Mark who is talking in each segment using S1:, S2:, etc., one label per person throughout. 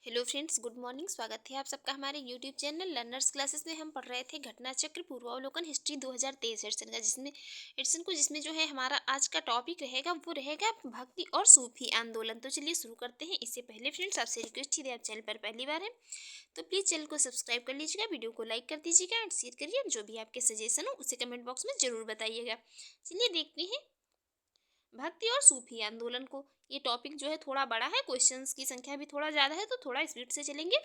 S1: Hello friends, good morning. स्वागत है आप सबका हमारे यूट्यूब चैनल लर्नर्स क्लासेस में। हम पढ़ रहे थे घटना चक्र पूर्वावलोकन हिस्ट्री 2023 एडिशन का, जिसमें जो है हमारा आज का टॉपिक रहेगा वो रहेगा भक्ति और सूफी आंदोलन। तो चलिए शुरू करते हैं। इससे पहले फ्रेंड्स आपसे रिक्वेस्ट है, आप चैनल पर पहली बार हैं तो प्लीज़ चैनल को सब्सक्राइब कर लीजिएगा, वीडियो को लाइक कर दीजिएगा एंड शेयर करिए। जो भी आपके सजेशन हो उसे कमेंट बॉक्स में ज़रूर बताइएगा। चलिए देखते हैं भक्ति और सूफी आंदोलन को। ये टॉपिक जो है थोड़ा बड़ा है, क्वेश्चंस की संख्या भी थोड़ा ज़्यादा है, तो थोड़ा स्पीड से चलेंगे।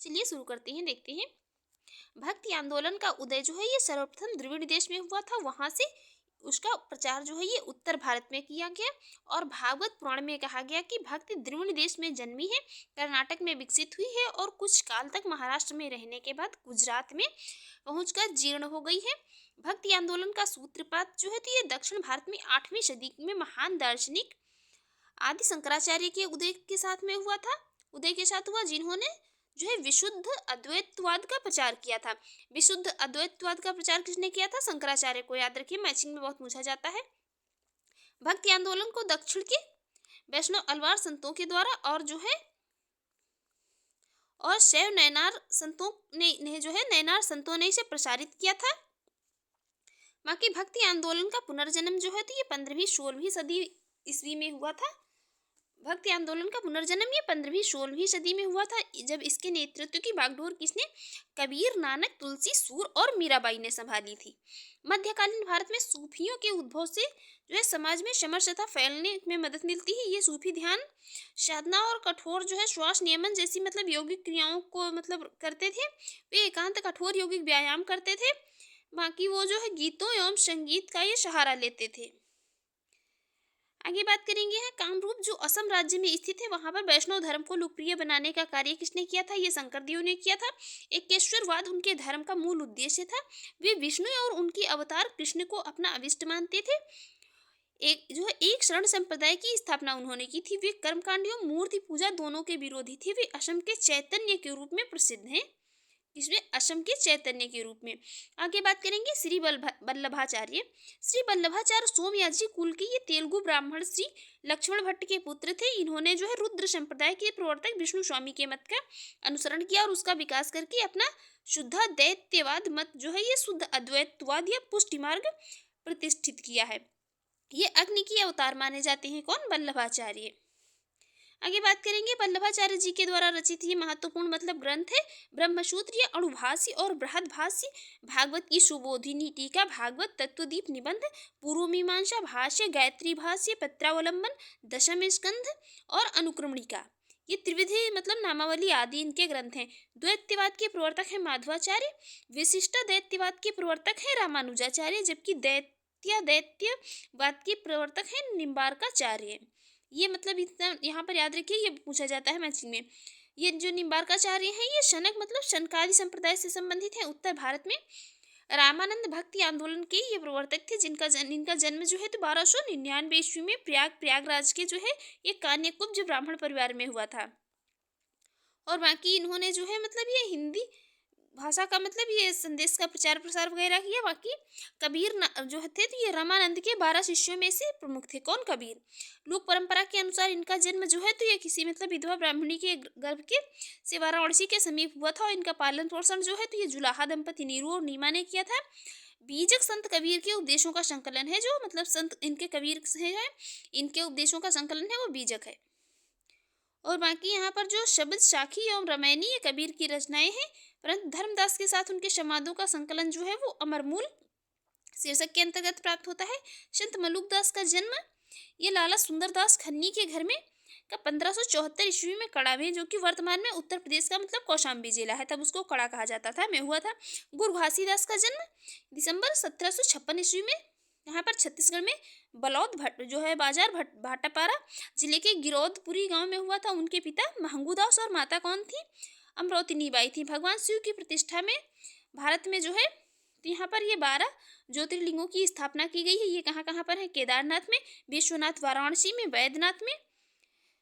S1: चलिए शुरू करते हैं, देखते हैं। भक्ति आंदोलन का उदय जो है ये सर्वप्रथम द्रविड़ देश में हुआ था। वहाँ से उसका प्रचार जो है ये उत्तर भारत में किया गया। और भागवत पुराण में कहा गया कि भक्ति द्रविड़ देश में जन्मी है, कर्नाटक में विकसित हुई है और कुछ काल तक महाराष्ट्र में रहने के बाद गुजरात में पहुंचकर जीर्ण हो गई है। भक्ति आंदोलन का सूत्रपात जो है तो ये दक्षिण भारत में 8वीं सदी में महान दार्शनिक आदि शंकराचार्य के उदय के साथ हुआ, जिन्होंने जो है विशुद्ध अद्वैतवाद का प्रचार किया था। विशुद्ध अद्वैतवाद का प्रचार किसने किया था? शंकराचार्य को। याद रखिए, मैचिंग में बहुत पूछा जाता है। भक्ति आंदोलन को दक्षिण के वैष्णव अलवार संतों के द्वारा और शैव नैनार संतों ने जो है नैनार संतों ने इसे प्रसारित किया था। बाकी भक्ति आंदोलन का पुनर्जन्म जो है तो ये 15वीं-16वीं सदी ईस्वी में हुआ था। भक्ति आंदोलन का पुनर्जन्म ये 15वीं-16वीं सदी में हुआ था, जब इसके नेतृत्व की बागडोर किसने? कबीर, नानक, तुलसी, सूर और मीराबाई ने संभाली थी। मध्यकालीन भारत में सूफियों के उद्भव से जो है समाज में समरसता फैलने में मदद मिलती है। ये सूफी ध्यान साधना और कठोर जो है श्वास नियमन जैसी यौगिक क्रियाओं को करते थे। वे एकांत कठोर यौगिक व्यायाम करते थे। बाकी वो जो है गीतों एवं संगीत का ये सहारा लेते थे। आगे बात करेंगे यहाँ कामरूप जो असम राज्य में स्थित है, वहाँ पर वैष्णव धर्म को लोकप्रिय बनाने का कार्य किसने किया था? ये शंकरदेव ने किया था। एकेश्वरवाद उनके धर्म का मूल उद्देश्य था। वे विष्णु और उनके अवतार कृष्ण को अपना अविष्ट मानते थे। एक शरण संप्रदाय की स्थापना उन्होंने की थी। वे कर्मकांड एवं मूर्ति पूजा दोनों के विरोधी थे। वे असम के चैतन्य के रूप में प्रसिद्ध हैं। इसमें असम के चैतन्य के रूप में। आगे बात करेंगे श्री वल्लभाचार्य। श्री वल्लभाचार्य सोमयाजी कुल के ये तेलुगु ब्राह्मण श्री लक्ष्मण भट्ट के पुत्र थे। इन्होंने जो है रुद्र संप्रदाय के प्रवर्तक विष्णु स्वामी के मत का अनुसरण किया और उसका विकास करके अपना शुद्धाद्वैतवाद मत जो है ये शुद्ध अद्वैतवाद या पुष्टि मार्ग प्रतिष्ठित किया है। ये अग्नि के अवतार माने जाते हैं। कौन? वल्लभाचार्य। आगे बात करेंगे वल्लभाचार्य जी के द्वारा रचित ये महत्वपूर्ण ग्रंथ है ब्रह्मसूत्र या अणुभाष्य और बृहदभाष्य, भागवत की सुबोधिनी टीका, भागवत तत्वदीप निबंध, पूर्व मीमांसा भाष्य, गायत्री भाष्य, पत्रावलंबन, दशम स्कंध और अनुक्रमणिका। ये त्रिविधि नामावली आदि इनके ग्रंथ हैं। द्वैतवाद के प्रवर्तक है माधवाचार्य। विशिष्ट दैत्यवाद के प्रवर्तक है रामानुजाचार्य, जबकि दैत्यवाद के प्रवर्तक है निम्बार्काचार्य। ये इतना यहाँ पर याद रखिए, ये पूछा जाता है मैचिंग में। ये जो निम्बार्काचार्य हैं ये शनकादि संप्रदाय से संबंधित हैं। उत्तर भारत में रामानंद भक्ति आंदोलन के ये प्रवर्तक थे, इनका जन्म जो है तो 1299 ईस्वी में प्रयागराज के जो है ये कान्यकुब्ज ब्राह्मण परिवार में हुआ था। और बाकी इन्होंने जो है ये हिंदी भाषा का ये संदेश का प्रचार प्रसार वगैरह किया। बाकी कबीर जो थे तो ये रामानंद के 12 शिष्यों में से प्रमुख थे। कौन? कबीर। लोक परंपरा के अनुसार इनका जन्म जो है तो ये किसी विधवा ब्राह्मणी के गर्भ के से वाराणसी के समीप हुआ था। और इनका पालन पोषण जो है तो ये जुलाहा दंपति नीरू और नीमा ने किया था। बीजक संत कबीर के उपदेशों का संकलन है, जो संत इनके कबीर है, इनके उपदेशों का संकलन है वो बीजक है। और बाकी यहाँ पर जो शब्द साखी एवं रामायणी ये कबीर की रचनाएं हैं, परंतु धर्मदास के साथ उनके समादों का संकलन जो है वो अमरमूल शीर्षक के अंतर्गत प्राप्त होता है। संत मलुकदास का जन्म ये लाला सुंदरदास खन्नी के घर में का 1574 ईस्वी में कड़ा में, जो कि वर्तमान में उत्तर प्रदेश का कौशाम्बी जिला है, तब उसको कड़ा कहा जाता था, में हुआ था। गुरु घासीदास का जन्म दिसंबर 1756 ईस्वी में यहाँ पर छत्तीसगढ़ में बलौद भट्ट जो है बाजार भाटापारा जिले के गिरौदपुरी गांव में हुआ था। उनके पिता महंगूदास और माता कौन थी? अमरावती बाई थी। भगवान शिव की प्रतिष्ठा में भारत में जो है तो यहाँ पर ये 12 ज्योतिर्लिंगों की स्थापना की गई है। ये कहाँ कहाँ पर है? केदारनाथ में, विश्वनाथ वाराणसी में, वैद्यनाथ में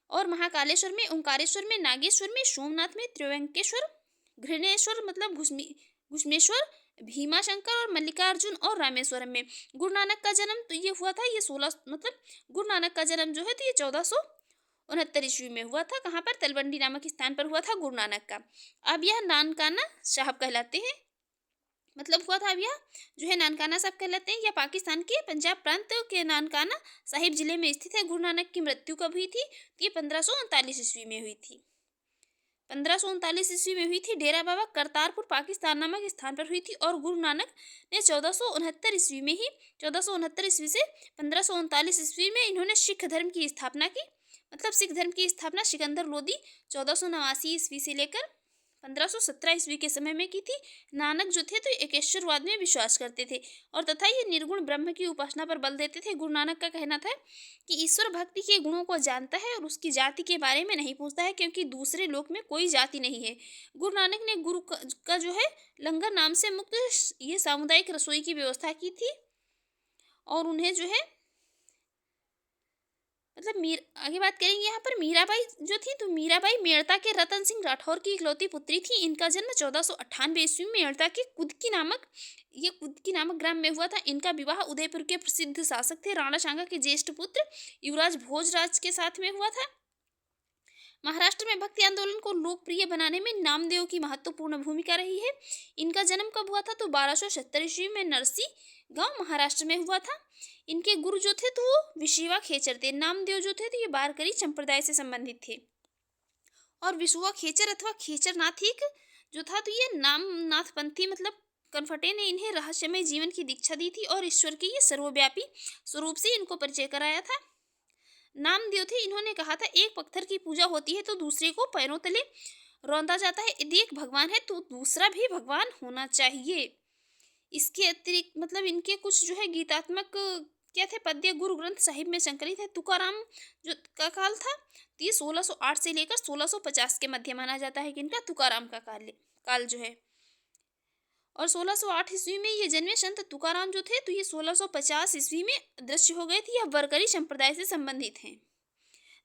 S1: और महाकालेश्वर में, ओंकारेश्वर में, नागेश्वर में, सोमनाथ में, त्रिवेंकेश्वर, घृणेश्वर घुष्मेश्वर, भीमाशंकर और मल्लिकार्जुन और रामेश्वरम में। गुरु नानक का जन्म तो ये हुआ था, ये 16 गुरु नानक का जन्म जो है तो ये 1400 69 ईस्वी में हुआ था। कहाँ पर? तलवंडी नामक स्थान पर हुआ था गुरु नानक का। अब यह नानकाना साहब कहलाते हैं। मतलब हुआ था अब यह जो है नानकाना साहब कहलाते हैं। यह पाकिस्तान के पंजाब प्रांत के नानकाना साहिब जिले में स्थित है। गुरु नानक की मृत्यु कब हुई थी? तो ये 1539 ईस्वी में हुई थी। 1539 ईस्वी में हुई थी। डेरा बाबा करतारपुर पाकिस्तान नामक स्थान पर हुई थी। और गुरु नानक ने 1469 ईस्वी में ही 1469 ईस्वी से 1539 ईस्वी में इन्होंने सिख धर्म की स्थापना की। मतलब सिख धर्म की स्थापना सिकंदर लोदी 1489 ईस्वी से लेकर 1517 ईस्वी के समय में की थी। नानक जो थे तो एकेश्वरवाद में विश्वास करते थे और तथा ये निर्गुण ब्रह्म की उपासना पर बल देते थे। गुरु नानक का कहना था कि ईश्वर भक्ति के गुणों को जानता है और उसकी जाति के बारे में नहीं पूछता है, क्योंकि दूसरे लोक में कोई जाति नहीं है। गुरु नानक ने गुरु का जो है लंगर नाम से मुक्त ये सामुदायिक रसोई की व्यवस्था की थी। और उन्हें जो है मतलब आगे बात करेंगे यहाँ पर मीराबाई जो थी, तो मीराबाई मेड़ता के रतन सिंह राठौर की इकलौती पुत्री थी। इनका जन्म 1498 ईस्वी में मेड़ता के कुदकी नामक ग्राम में हुआ था। इनका विवाह उदयपुर के प्रसिद्ध शासक थे राणा सांगा के ज्येष्ठ पुत्र युवराज भोजराज के साथ में हुआ था। महाराष्ट्र में भक्ति आंदोलन को लोकप्रिय बनाने में नामदेव की महत्वपूर्ण भूमिका रही है। इनका जन्म कब हुआ था? तो 1270 ईस्वी में नरसी गांव महाराष्ट्र में हुआ था। इनके गुरु जो थे तो वो विशिवा खेचर थे। नामदेव जो थे तो ये वारकरी संप्रदाय से संबंधित थे। और विशुआ खेचर अथवा खेचरनाथ जो था तो ये नामनाथपंथी मतलब कनफटे ने इन्हें रहस्यमय जीवन की दीक्षा दी थी और ईश्वर के ये सर्वव्यापी स्वरूप से इनको परिचय कराया था। नामदेव थे, इन्होंने कहा था एक पत्थर की पूजा होती है तो दूसरे को पैरों तले रौंदा जाता है। यदि एक भगवान है तो दूसरा भी भगवान होना चाहिए। इसके अतिरिक्त मतलब इनके कुछ जो है गीतात्मक क्या थे पद्य गुरु ग्रंथ साहिब में संकलित है। तुकाराम जो का काल था तो ये 1608 से लेकर 1650 के मध्य माना जाता है कि इनका तुकाराम का काल जो है। और 1608 ईस्वी में ये जन्मे संत तुकाराम जो थे तो ये 1650 ईस्वी में दृश्य हो गए थे। यह वारकरी संप्रदाय से संबंधित हैं।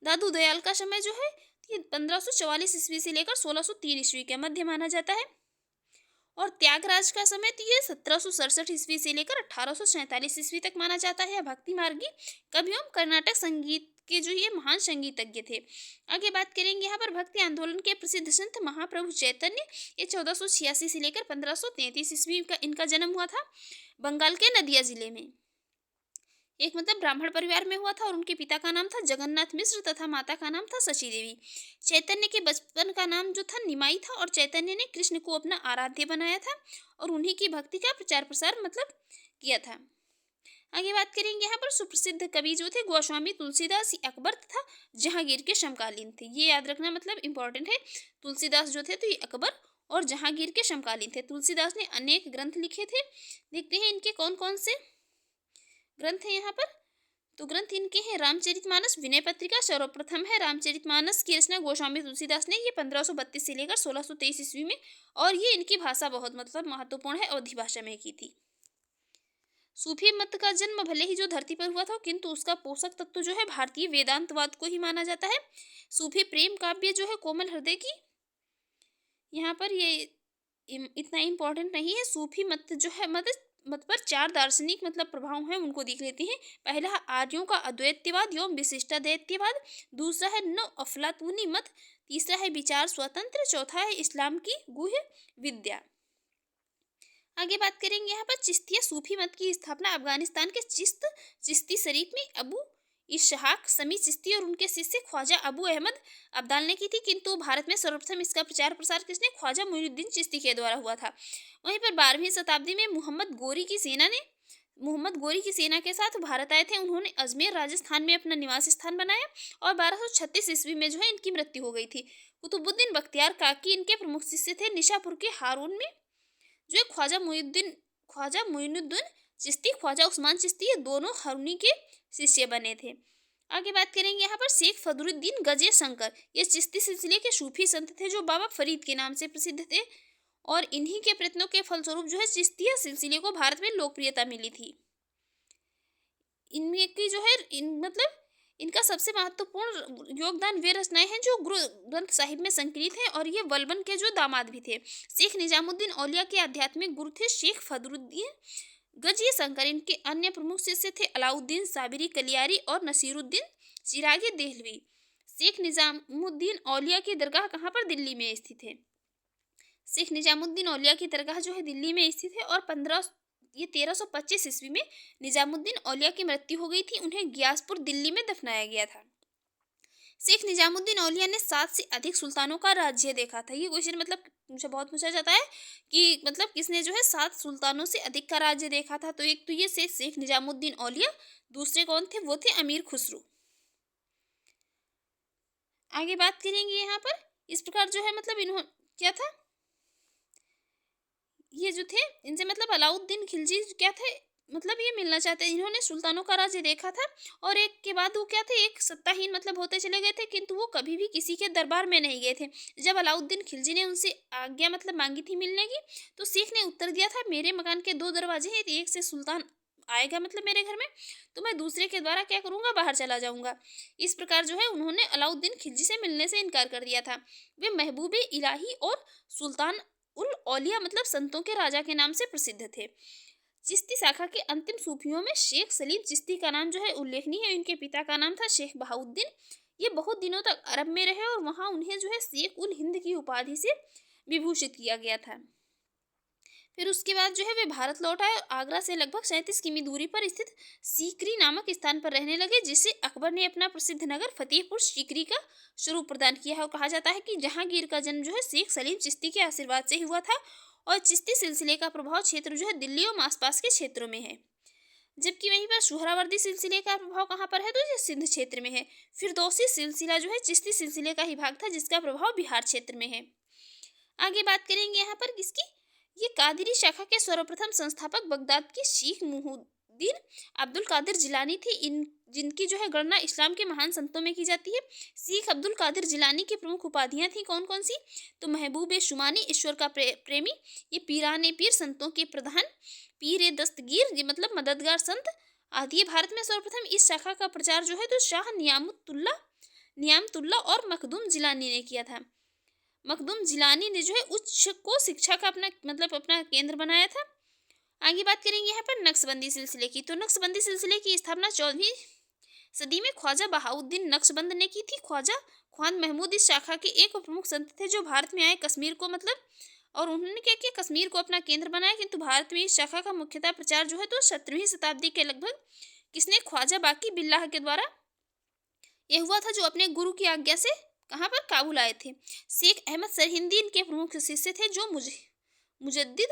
S1: दादू दयाल का समय जो है ये 1544 ईस्वी से लेकर 1603 ईस्वी के मध्य माना जाता है। और त्यागराज का समय तो ये 1767 ईस्वी से लेकर 1847 ईस्वी तक माना जाता है। भक्ति मार्गी कवि एवं कर्नाटक संगीत के जो ये महान संगीतज्ञ थे। आगे बात करेंगे यहाँ पर भक्ति आंदोलन के प्रसिद्ध संत महाप्रभु चैतन्य। ये 1486 से लेकर 1533 ईस्वी का इनका जन्म हुआ था बंगाल के नदिया जिले में। एक मतलब ब्राह्मण परिवार में हुआ था और उनके पिता का नाम था जगन्नाथ मिश्र तथा माता का नाम था शशि देवी। चैतन्य के बचपन का नाम जो था निमाई था और चैतन्य ने कृष्ण को अपना आराध्य बनाया था और उन्हीं की भक्ति का प्रचार प्रसार मतलब किया था। आगे बात करेंगे यहाँ पर सुप्रसिद्ध कवि जो थे गोस्वामी तुलसीदास अकबर तथा जहांगीर के समकालीन थे। ये याद रखना मतलब इम्पोर्टेंट है। तुलसीदास जो थे तो ये अकबर और जहांगीर के समकालीन थे। तुलसीदास ने अनेक ग्रंथ लिखे थे। देखते हैं इनके कौन कौन से ग्रंथ है यहाँ पर। तो ग्रंथ इनके हैं रामचरितमानस, विनय पत्रिका सर्वप्रथम है। रामचरितमानस की रचना गोस्वामी तुलसीदास ने ये 1532 से लेकर 1623 ईस्वी में और ये इनकी भाषा बहुत मतलब महत्वपूर्ण है, अवधी भाषा में की थी। सूफी मत का जन्म भले ही जो धरती पर हुआ था किंतु उसका पोषक तत्व जो है भारतीय वेदांतवाद को ही माना जाता है। सूफी प्रेम काव्य जो है कोमल हृदय की, यहाँ पर ये इतना इम्पोर्टेंट नहीं है। सूफी मत जो है मत पर 4 दार्शनिक मतलब प्रभाव हैं, उनको देख लेते हैं। पहला है आर्यों का अद्वैतवाद एवं विशिष्टाद्वैतवाद, दूसरा है नव अफलातूनी मत, तीसरा है विचार स्वतंत्र, चौथा है इस्लाम की गुह्य विद्या। आगे बात करेंगे यहाँ पर चिश्तिया सूफी मत की स्थापना अफगानिस्तान के चिश्ती शरीफ में अबू इसहाक समी चिश्ती और उनके शिष्य ख्वाजा अबू अहमद अब्दाल ने की थी। किंतु भारत में सर्वप्रथम इसका प्रचार प्रसार किसने? ख्वाजा मोइनुद्दीन चिश्ती के द्वारा हुआ था। वहीं पर 12वीं शताब्दी में मोहम्मद गोरी की सेना के साथ भारत आए थे। उन्होंने अजमेर राजस्थान में अपना निवास स्थान बनाया और 1236 ईस्वी में जो है इनकी मृत्यु हो गई थी। कुतुबुद्दीन बख्तियार काकी इनके प्रमुख शिष्य थे। निशापुर के हारून में जो ख्वाजा मोइनुद्दीन चिश्ती, ख्वाजा उस्मान चिश्ती, ये दोनों हारूनी के शिष्य बने थे। आगे बात करेंगे यहाँ पर शेख फदरुद्दीन गजे शंकर, ये चिश्ती सिलसिले के सूफी संत थे जो बाबा फरीद के नाम से प्रसिद्ध थे और इन्हीं के प्रयत्नों के फलस्वरूप जो है चिश्तिया सिलसिले को भारत में लोकप्रियता मिली थी। इनमें की जो है मतलब इनका सबसे महत्वपूर्ण योगदान वे रचनाएं हैं जो गुरु ग्रंथ साहिब में संकलित हैं और ये बलबन के जो दामाद भी थे। शेख निजामुद्दीन औलिया के आध्यात्मिक गुरु थे शेख फदरुद्दीन गजी शंकर। इनके अन्य प्रमुख शिष्य थे अलाउद्दीन साबिरी कलियारी और नसीरुद्दीन चिरागी देहलवी। शेख निजामुद्दीन औलिया की दरगाह कहाँ पर? दिल्ली में स्थित है। शेख निजामुद्दीन औलिया की दरगाह जो है दिल्ली में स्थित है। और 1325 ईस्वी में निजामुद्दीन औलिया की मृत्यु हो गई थी। उन्हें ग्यासपुर दिल्ली में दफनाया गया था। शेख निजामुद्दीन औलिया ने 7 से अधिक सुल्तानों का राज्य देखा था। ये क्वेश्चन मतलब मुझे बहुत पूछा जाता है कि मतलब किसने जो है 7 सुल्तानों से अधिक का राज्य देखा था। तो एक तो ये शेख निजामुद्दीन औलिया, दूसरे कौन थे? वो थे अमीर खुसरो। आगे बात करेंगे यहाँ पर। इस प्रकार जो है मतलब इन्होंने क्या था, ये जो थे इनसे मतलब अलाउद्दीन खिलजी क्या थे, मतलब ये मिलना चाहते, इन्होंने सुल्तानों का राज्य देखा था। और एक के बाद वो क्या थे, एक सत्ताहीन मतलब होते चले गए थे, किंतु वो कभी भी किसी के दरबार में नहीं गए थे। जब अलाउद्दीन खिलजी ने उनसे आज्ञा मतलब मांगी थी मिलने की, तो शेख ने उत्तर दिया था, मेरे मकान के 2 दरवाजे हैं, एक से सुल्तान आएगा मतलब मेरे घर में, तो मैं दूसरे के द्वारा क्या करूंगा, बाहर चला जाऊंगा। इस प्रकार जो है उन्होंने अलाउद्दीन खिलजी से मिलने से इनकार कर दिया था। वे महबूब इलाही और सुल्तान उल औलिया मतलब संतों के राजा के नाम से प्रसिद्ध थे। चिश्ती शाखा के अंतिम सूफियों में शेख सलीम चिश्ती का नाम जो है उल्लेखनीय है। इनके पिता का नाम था शेख बहाउद्दीन। ये बहुत दिनों तक अरब में रहे और वहां उन्हें जो है शेख उल हिंद की उपाधि से विभूषित किया गया था। फिर उसके बाद जो है वे भारत लौट आए और आगरा से लगभग 37 किमी दूरी पर स्थित सीकरी नामक स्थान पर रहने लगे, जिससे अकबर ने अपना प्रसिद्ध नगर फतेहपुर सीकरी का स्वरूप प्रदान किया है। और कहा जाता है कि जहांगीर का जन्म जो है शेख सलीम चिश्ती के आशीर्वाद से हुआ था। और चिश्ती सिलसिले का प्रभाव क्षेत्र जो है दिल्ली और आसपास के क्षेत्रों में है। जबकि वहीं पर सुहरावर्दी सिलसिले का प्रभाव कहाँ पर है, तो ये सिंध क्षेत्र में है। फिरदौसी सिलसिला जो है चिश्ती सिलसिले का ही भाग था, जिसका प्रभाव बिहार क्षेत्र में है। आगे बात करेंगे यहाँ पर किसकी, ये कादिरी शाखा के सर्वप्रथम संस्थापक बगदाद के शेख मुहिउद्दीन अब्दुल कादिर जिलानी थे। इन जिनकी जो है गणना इस्लाम के महान संतों में की जाती है। शेख अब्दुल कादिर जिलानी की प्रमुख उपाधियां थी कौन कौन सी, तो महबूब शुमानी ईश्वर का प्रेमी, ये पीराने पीर संतों के प्रधान, पीर दस्तगीर ये मतलब मददगार संत आदि। भारत में सर्वप्रथम इस शाखा का प्रचार जो है तो शाह नियामतुल्ला और मखदूम जिलानी ने किया था। मखदूम जिलानी ने जो है उच्च को शिक्षा का अपना केंद्र बनाया था। आगे बात करेंगे यहाँ पर नक्शबंदी सिलसिले की। तो नक्शबंदी सिलसिले की स्थापना 14वीं सदी में ख्वाजा बहाउद्दीन नक्शबंद ने की थी। ख्वाजा ख्वान महमूद इस शाखा के एक प्रमुख संत थे जो भारत में आए कश्मीर को और उन्होंने क्या किया, कश्मीर को अपना केंद्र बनाया। किंतु भारत में इस शाखा का मुख्यतः प्रचार जो है तो 17वीं शताब्दी के लगभग किसने, ख्वाजा बाकी बिल्लाह के द्वारा यह हुआ था, जो अपने गुरु की आज्ञा से कहाँ पर, काबुल आए थे। शेख अहमद सरहिंदी इनके प्रमुख शिष्य थे, जो मुजद्दिद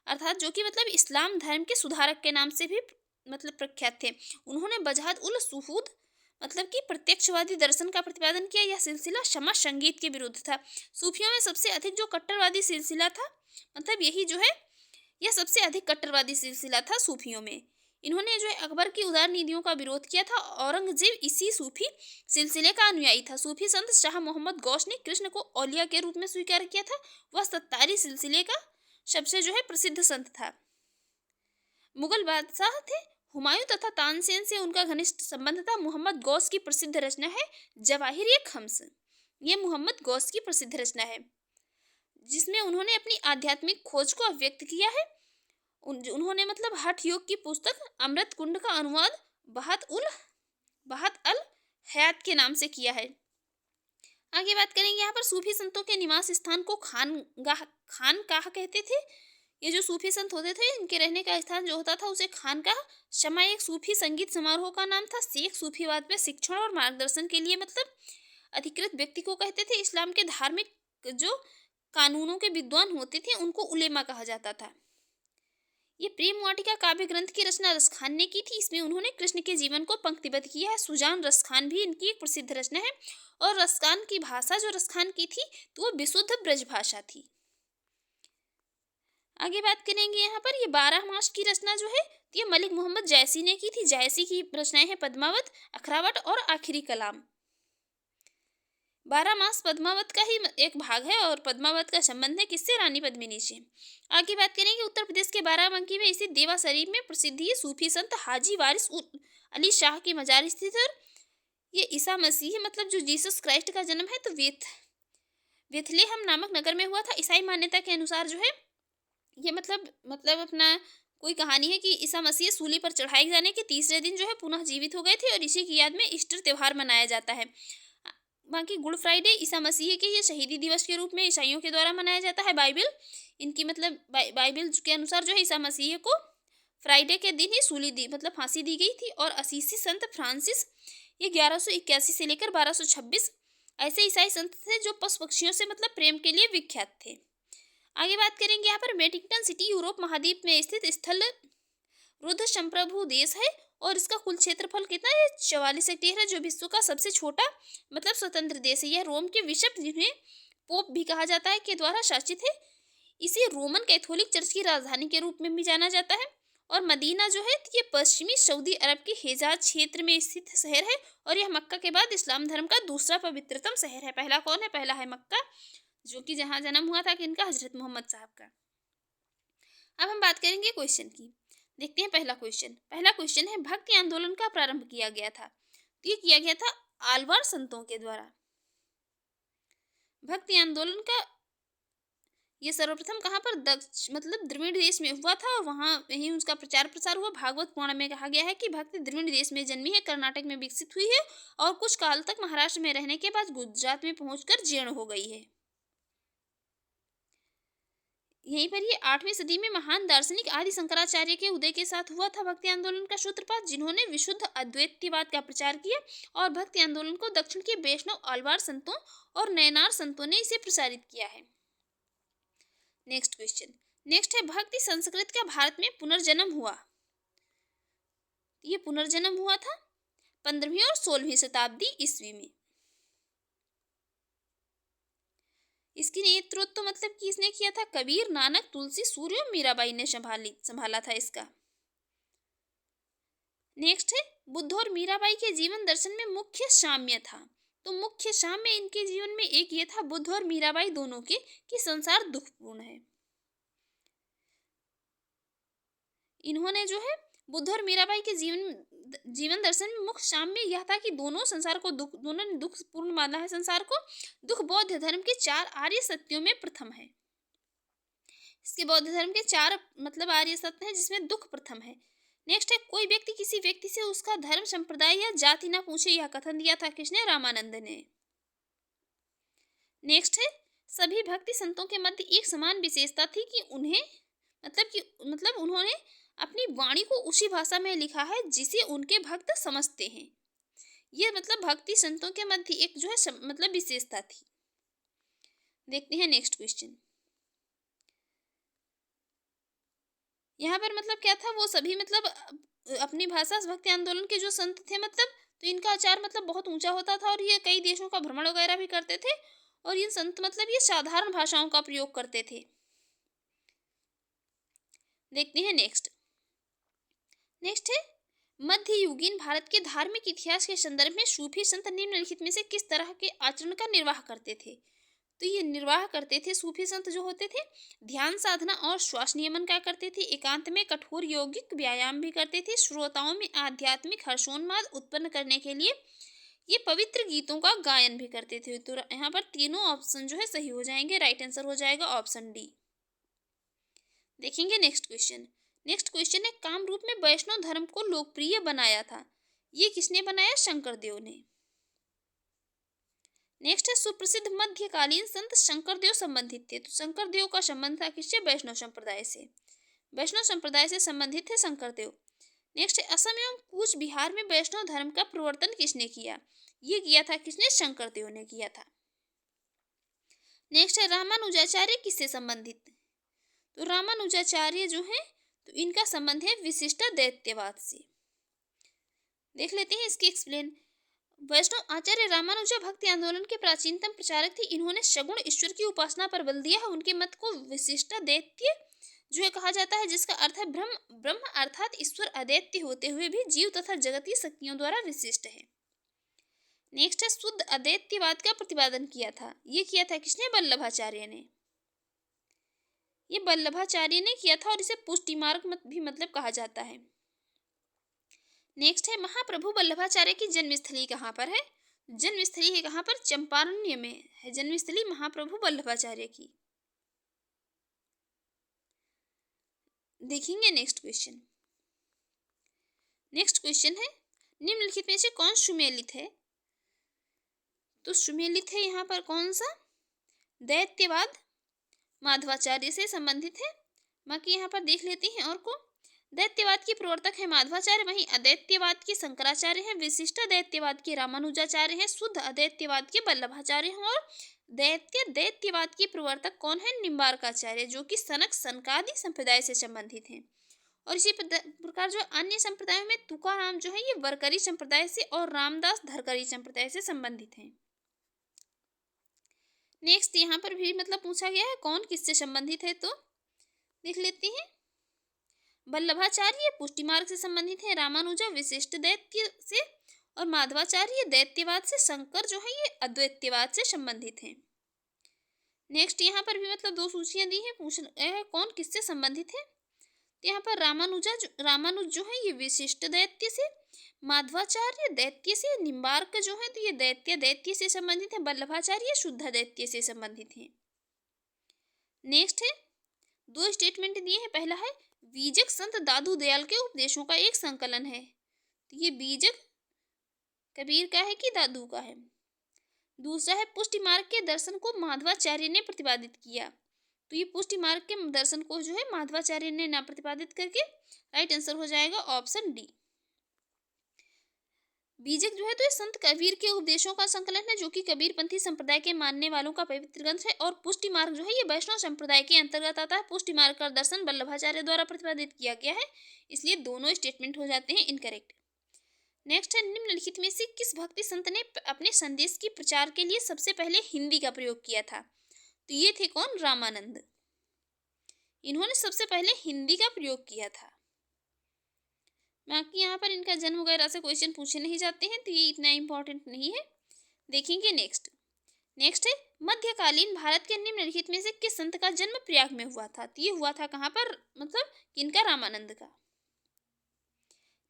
S1: अर्थात जो कि मतलब इस्लाम धर्म के सुधारक के नाम से भी प्रख्यात थे। उन्होंने बजहत उल सुहूद मतलब कि प्रत्यक्षवादी दर्शन का प्रतिपादन किया। यह सिलसिला शमा संगीत के विरुद्ध था। सूफियों में सबसे अधिक जो कट्टरवादी सिलसिला था, यही जो है यह सबसे अधिक कट्टरवादी सिलसिला था सूफियों में। इन्होंने जो है अकबर की उदार नीतियों का विरोध किया था। औरंगजेब इसी सूफी सिलसिले का अनुयायी था। सूफी संत शाह मोहम्मद गौस ने कृष्ण को औलिया के रूप में स्वीकार किया था। वह सत्तारी सिलसिले का सबसे जो है प्रसिद्ध संत था। मुगल बादशाह थे हुमायूं तथा तानसेन से उनका घनिष्ठ संबंध था। मोहम्मद गौस की प्रसिद्ध रचना है जवाहिर-ए-खम्स। ये मोहम्मद गौस की प्रसिद्ध रचना है, जिसमें उन्होंने अपनी आध्यात्मिक खोज को अभिव्यक्त किया है। उन्होंने हठ योग की पुस्तक अमृत कुंड का अनुवाद बहत अल हयात के नाम से किया है। आगे बात करेंगे यहाँ पर सूफी संतों के निवास स्थान को खानकाह कहते थे। ये जो सूफी संत होते थे, इनके रहने का स्थान जो होता था उसे खानकाह। शमा एक सूफी संगीत समारोह का नाम था। शेख सूफीवाद में शिक्षण और मार्गदर्शन के लिए अधिकृत व्यक्ति को कहते थे। इस्लाम के धार्मिक जो कानूनों के विद्वान होते थे उनको उलेमा कहा जाता था। ये प्रेम वाटिका काव्य ग्रंथ की रचना रसखान ने की थी। इसमें उन्होंने कृष्ण के जीवन को पंक्तिबद्ध किया है। सुजान रसखान भी इनकी एक प्रसिद्ध रचना है। और रसखान की भाषा जो रसखान की थी तो वो विशुद्ध ब्रज भाषा थी। आगे बात करेंगे यहाँ पर ये 12 मास की रचना जो है ये मलिक मोहम्मद जैसी ने की थी। जैसी की रचनाएं हैं पद्मावत, अखरावट और आखिरी कलाम। 12 मास पद्मावत का ही एक भाग है और पद्मावत का संबंध है किससे, रानी पद्मिनी से। आगे बात करेंगे उत्तर प्रदेश के बाराबंकी में स्थित देवा शरीफ में प्रसिद्ध ये सूफी संत हाजी वारिस अली शाह की मजार स्थित है। ये ईसा मसीह जो जीसस क्राइस्ट का जन्म है तो वेथलेहम नामक नगर में हुआ था। ईसाई मान्यता के अनुसार जो है ये अपना कोई कहानी है कि ईसा मसीह सूली पर चढ़ाए जाने के तीसरे दिन जो है पुनः जीवित हो गए थे और इसी की याद में ईस्टर त्यौहार मनाया जाता है। बाकी गुड फ्राइडे ईसा मसीह के ये शहीदी दिवस के रूप में ईसाइयों के द्वारा मनाया जाता है। बाइबल इनकी मतलब बाइबल के अनुसार जो है ईसा मसीह को फ्राइडे के दिन ही सूली दी मतलब फांसी दी गई थी। और असीसी संत फ्रांसिस ये 1181 से लेकर 1226 ऐसे ईसाई संत थे जो पशु पक्षियों से मतलब प्रेम के लिए विख्यात थे। आगे बात करेंगे यहाँ पर वेटिंगटन सिटी यूरोप महाद्वीप में स्थित स्थल रुद्र संप्रभु देश है और इसका कुल क्षेत्रफल कितना है 44 हेक्टेयर है, जो विश्व का सबसे छोटा मतलब स्वतंत्र देश है। यह रोम के बिशप जिन्हें पोप भी कहा जाता है के द्वारा शासित है। इसे रोमन कैथोलिक चर्च की राजधानी के रूप में भी जाना जाता है। और मदीना जो है ये पश्चिमी सऊदी अरब के हिजाज क्षेत्र में स्थित शहर है और यह मक्का के बाद इस्लाम धर्म का दूसरा पवित्रतम शहर है। पहला कौन है? पहला है मक्का, जो कि जहाँ जन्म हुआ था किनका? हजरत मोहम्मद साहब का। अब हम बात करेंगे क्वेश्चन की। देखते हैं पहला क्वेश्चन है भक्ति आंदोलन का प्रारंभ किया गया था। तो ये किया गया था आलवार संतों के द्वारा। भक्ति आंदोलन का ये सर्वप्रथम कहाँ पर मतलब द्रविड़ देश में हुआ था और वहाँ यहीं उसका प्रचार प्रसार हुआ। भागवत पुराण में कहा गया है कि भक्ति द्रविड़ देश में जन्मी है, कर्नाटक में विकसित हुई है और कुछ काल तक महाराष्ट्र में रहने के बाद गुजरात में पहुंचकर जीर्ण हो गई है। यहीं पर ये 8वीं सदी में महान दार्शनिक आदि शंकराचार्य के उदय के साथ हुआ था भक्ति आंदोलन का सूत्रपात, जिन्होंने विशुद्ध अद्वैतवाद का प्रचार किया। और भक्ति आंदोलन को दक्षिण के वैष्णव आलवार संतों और नयनार संतों ने इसे प्रसारित किया है। नेक्स्ट है भक्ति संस्कृत का भारत में पुनर्जन्म हुआ। ये पुनर्जन्म हुआ था 15वीं और 16वीं शताब्दी ईस्वी में। इसकी नेतृत्व मतलब किसने किया था? कबीर, नानक, तुलसी, सूर्य और मीराबाई ने संभाला था इसका। नेक्स्ट है बुद्ध और मीराबाई के जीवन दर्शन में मुख्य साम्य था। तो मुख्य साम्य इनके जीवन में एक ये था बुद्ध और मीराबाई दोनों के कि संसार दुखपूर्ण है। इन्होंने जो है बुद्ध और मीराबाई के जीवन दर्शन में मुख्य साम्य यह था कि दोनों ने दुखपूर्ण माना है संसार को। दुख बौद्ध धर्म के 4 आर्य सत्यों में प्रथम है। इसके बौद्ध धर्म के 4 मतलब आर्य सत्य हैं जिसमें दुख प्रथम है। नेक्स्ट है कोई व्यक्ति किसी व्यक्ति से उसका धर्म, संप्रदाय या जाति ना पूछे, यह कथन दिया था किसने? रामानंद ने। नेक्स्ट है सभी भक्ति संतों के मध्य एक समान विशेषता थी कि उन्होंने अपनी वाणी को उसी भाषा में लिखा है जिसे उनके भक्त समझते हैं। यह मतलब भक्ति संतों के मध्य एक जो है मतलब विशेषता थी। देखते हैं नेक्स्ट क्वेश्चन। यहाँ पर मतलब क्या था? वो सभी मतलब अपनी भाषा भक्ति आंदोलन के जो संत थे मतलब तो इनका आचार मतलब बहुत ऊंचा होता था और ये कई देशों का भ्रमण वगैरह भी करते थे और ये संत मतलब ये साधारण भाषाओं का प्रयोग करते थे। देखते हैं नेक्स्ट है मध्ययुगीन भारत के धार्मिक इतिहास के संदर्भ में सूफी संत निम्नलिखित में से किस तरह के आचरण का निर्वाह करते थे? तो ये निर्वाह करते थे सूफी संत जो होते थे ध्यान साधना और श्वास नियमन का करते थे, एकांत में कठोर यौगिक व्यायाम भी करते थे, श्रोताओं में आध्यात्मिक हर्षोन्माद उत्पन्न करने के लिए ये पवित्र गीतों का गायन भी करते थे। तो यहाँ पर तीनों ऑप्शन जो है सही हो जाएंगे, राइट आंसर हो जाएगा ऑप्शन डी। देखेंगे नेक्स्ट क्वेश्चन है कामरूप में वैष्णव धर्म को लोकप्रिय बनाया था। ये किसने बनाया? शंकरदेव ने। नेक्स्ट है सुप्रसिद्ध मध्यकालीन संत शंकरदेव संबंधित थे। तो शंकरदेव का संबंध था किससे? वैष्णव संप्रदाय से संबंधित थे शंकरदेव। नेक्स्ट है असम एवं कूच बिहार में वैष्णव धर्म का प्रवर्तन किसने किया? ये किया था किसने? शंकरदेव ने किया था। नेक्स्ट है रामानुजाचार्य किससे संबंधित? तो रामानुजाचार्य जो है तो इनका संबंध है विशिष्टाद्वैतवाद से। देख लेते हैं इसके एक्सप्लेन। वैष्णव आचार्य रामानुजा भक्ति आंदोलन के प्राचीनतम प्रचारक थे। इन्होंने सगुण ईश्वर की उपासना पर बल दिया है। उनके मत को विशिष्टाद्वैत जो है कहा जाता है, जिसका अर्थ है ब्रह्म अर्थात ईश्वर अद्वैत होते हुए भी जीव तथा जगतीय शक्तियों द्वारा विशिष्ट है। नेक्स्ट है शुद्ध अद्वैतवाद का प्रतिपादन किया था। ये किया था किसने? वल्लभाचार्य ने। ये वल्लभाचार्य ने किया था और इसे पुष्टि मार्ग भी मतलब कहा जाता है। नेक्स्ट है महाप्रभु वल्लभाचार्य की जन्मस्थली कहाँ पर है? जन्मस्थली है कहाँ पर? चंपारण्य में है जन्मस्थली महाप्रभु वल्लभाचार्य की। देखेंगे नेक्स्ट क्वेश्चन है निम्नलिखित में से कौन सुमेलित है? तो सुमेलित है यहाँ पर कौन सा? दैत्यवाद माधवाचार्य से संबंधित है। बाकी यहाँ पर देख लेते हैं और को दैत्यवाद के प्रवर्तक है माधवाचार्य, वहीं अदैत्यवाद के शंकराचार्य हैं, विशिष्ट अदैत्यवाद के रामानुजाचार्य हैं, शुद्ध अदैत्यवाद के वल्लभाचार्य हैं और दैत्यवाद के प्रवर्तक कौन है? निम्बार्काचार्य, जो कि सनक सनकादि संप्रदाय से संबंधित हैं। और इसी प्रकार जो अन्य संप्रदायों में तुकाराम जो है ये वरकरी संप्रदाय से और रामदास धरकरी संप्रदाय से संबंधित हैं। नेक्स्ट यहाँ पर भी मतलब पूछा गया है कौन किससे संबंधित है, तो देख लेते हैं। वल्लभाचार्य पुष्टि मार्ग से संबंधित है, रामानुजा विशिष्ट दैत्य से और माधवाचार्य दैत्यवाद से, शंकर जो है ये अद्वैत्यवाद से संबंधित हैं। नेक्स्ट यहाँ पर भी मतलब 2 सूचियां दी हैं, पूछ है कौन किससे संबंधित है। तो यहाँ पर रामानुज जो है ये विशिष्ट दैत्य से, माधवाचार्य दैत्य से, निम्बार्क जो है तो ये दैत्य से संबंधित है, वल्लभाचार्य शुद्ध दैत्य से संबंधित है। नेक्स्ट है 2 स्टेटमेंट दिए हैं। पहला है बीजक संत दादू दयाल के उपदेशों का एक संकलन है, तो ये बीजक कबीर का है कि दादू का है। दूसरा है पुष्टि मार्ग के दर्शन को माधवाचार्य ने प्रतिपादित किया, तो ये पुष्टि मार्ग के दर्शन को जो है माधवाचार्य ने ना प्रतिपादित करके राइट आंसर हो जाएगा ऑप्शन डी। बीजक जो है तो ये संत कबीर के उपदेशों का संकलन है, जो कि कबीरपंथी संप्रदाय के मानने वालों का पवित्र ग्रंथ है। और पुष्टि मार्ग जो है ये वैष्णव संप्रदाय के अंतर्गत आता है। पुष्टि मार्ग का दर्शन वल्लभाचार्य द्वारा प्रतिपादित किया गया है, इसलिए दोनों स्टेटमेंट हो जाते हैं इनकरेक्ट। नेक्स्ट है निम्नलिखित में से किस भक्ति संत ने अपने संदेश के प्रचार के लिए सबसे पहले हिंदी का प्रयोग किया था, तो ये थे कौन? रामानंद। इन्होंने सबसे पहले हिंदी का प्रयोग किया था। बाकी यहाँ पर इनका जन्म वगैरह से क्वेश्चन पूछे नहीं जाते हैं, तो ये इतना इम्पोर्टेंट नहीं है, देखेंगे नेक्स्ट है मध्यकालीन भारत के निम्नलिखित में से किस संत का जन्म प्रयाग में हुआ था, तो ये हुआ था कहाँ पर? मतलब किनका? रामानंद का।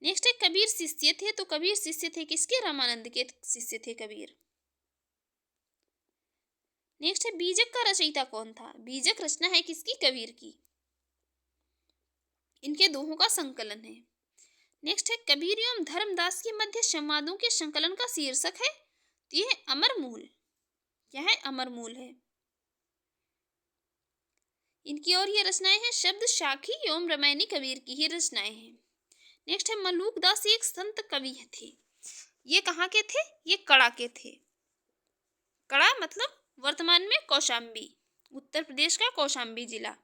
S1: नेक्स्ट है कबीर शिष्य थे, तो कबीर शिष्य थे किसके? रामानंद के शिष्य थे कबीर। नेक्स्ट है बीजक का रचयिता कौन था, बीजक रचना है किसकी? कबीर की। इनके दोहों का संकलन है। नेक्स्ट है कबीर एवं धर्मदास के मध्य संवादों के संकलन का शीर्षक है, तो यह है अमर मूल। क्या है? अमर मूल है। इनकी और ये रचनाएं हैं शब्द साखी एवं रामायणी कबीर की ही रचनाएं हैं। नेक्स्ट है मलूक दास एक संत कवि थे, ये कहाँ के थे? ये कड़ा के थे। कड़ा मतलब वर्तमान में कौशाम्बी, उत्तर प्रदेश का कौशाम्बी जिला।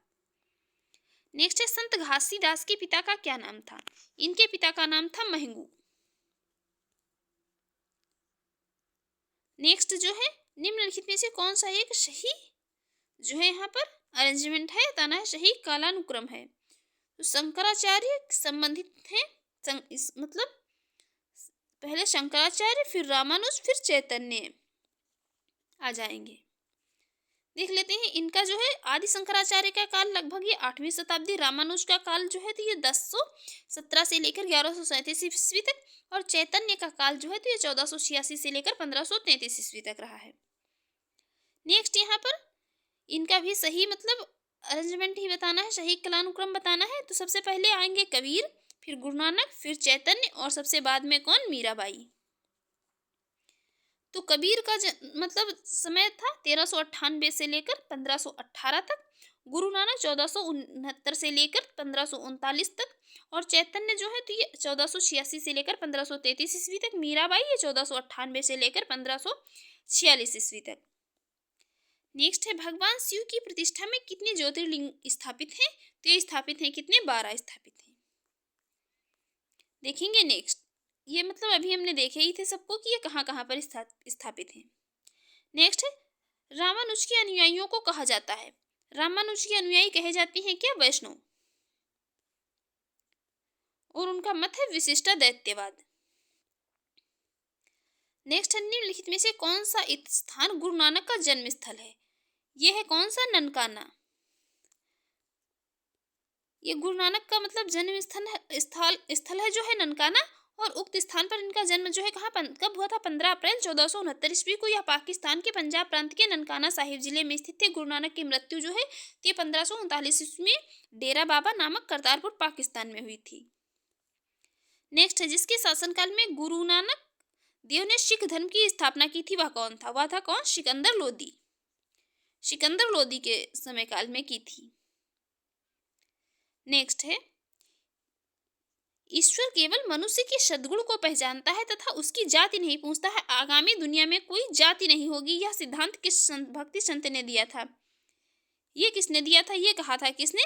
S1: नेक्स्ट है संत घासीदास के पिता का क्या नाम था, इनके पिता का नाम था महंगू। नेक्स्ट जो है निम्नलिखित में से कौन सा एक सही जो है यहाँ पर अरेंजमेंट है, ताना है सही कालानुक्रम है, तो शंकराचार्य संबंधित हैं, मतलब पहले शंकराचार्य फिर रामानुज फिर चैतन्य आ जाएंगे। देख लेते हैं इनका जो है आदि शंकराचार्य का काल लगभग ये 8वीं शताब्दी, रामानुज का काल जो है तो ये 1017 से लेकर 1137 ईस्वी तक, और चैतन्य का काल जो है तो ये 1486 से लेकर 1533 ईस्वी तक रहा है। नेक्स्ट यहाँ पर इनका भी सही मतलब अरेंजमेंट ही बताना है, सही कालानुक्रम बताना है। तो सबसे पहले आएंगे कबीर, फिर गुरु नानक, फिर चैतन्य और सबसे बाद में कौन? मीराबाई। तो कबीर का मतलब समय था 1398 से लेकर 1518 तक, गुरु नानक 1469 से लेकर 1539 तक, और चैतन्य जो है तो ये 1486 से लेकर 1533 ईस्वी तक, मीराबाई ये 1498 से लेकर 1546 ईस्वी तक। नेक्स्ट है भगवान शिव की प्रतिष्ठा में कितने ज्योतिर्लिंग स्थापित हैं, तो ये स्थापित हैं कितने? 12 स्थापित हैं। देखेंगे नेक्स्ट, ये मतलब अभी हमने देखे ही थे सबको कि ये कहाँ कहाँ पर स्थापित हैं। नेक्स्ट है रामानुज के अनुयायियों को कहा जाता है, रामानुज के अनुयायी कहे जाते हैं क्या? वैष्णव। और उनका मत है विशिष्ट दैत्यवाद। नेक्स्ट है निम्नलिखित में से कौन सा स्थान गुरु नानक का जन्म स्थल है, ये है कौन सा? ननकाना। ये गुरु नानक का मतलब जन्म स्थल है जो है ननकाना, और उक्त स्थान पर इनका जन्म जो है कब हुआ था? 15 अप्रैल 1469 ईस्वी को। यह पाकिस्तान के पंजाब प्रांत के ननकाना साहिब जिले में स्थित थे। गुरु नानक की मृत्यु जो है ये 1539 ईस्वी में डेरा बाबा नामक करतारपुर पाकिस्तान में हुई थी। नेक्स्ट है जिसके शासनकाल में गुरु नानक देव ने सिख धर्म की स्थापना की थी, वह कौन था? वह था कौन? सिकंदर लोदी। सिकंदर लोदी के समय काल में की थी। नेक्स्ट है, ईश्वर केवल मनुष्य के सद्गुण को पहचानता है तथा उसकी जाति नहीं पूछता है। आगामी दुनिया में कोई जाति नहीं होगी। यह सिद्धांत किस भक्ति संत ने दिया था? ये किसने दिया था? ये कहा था किसने?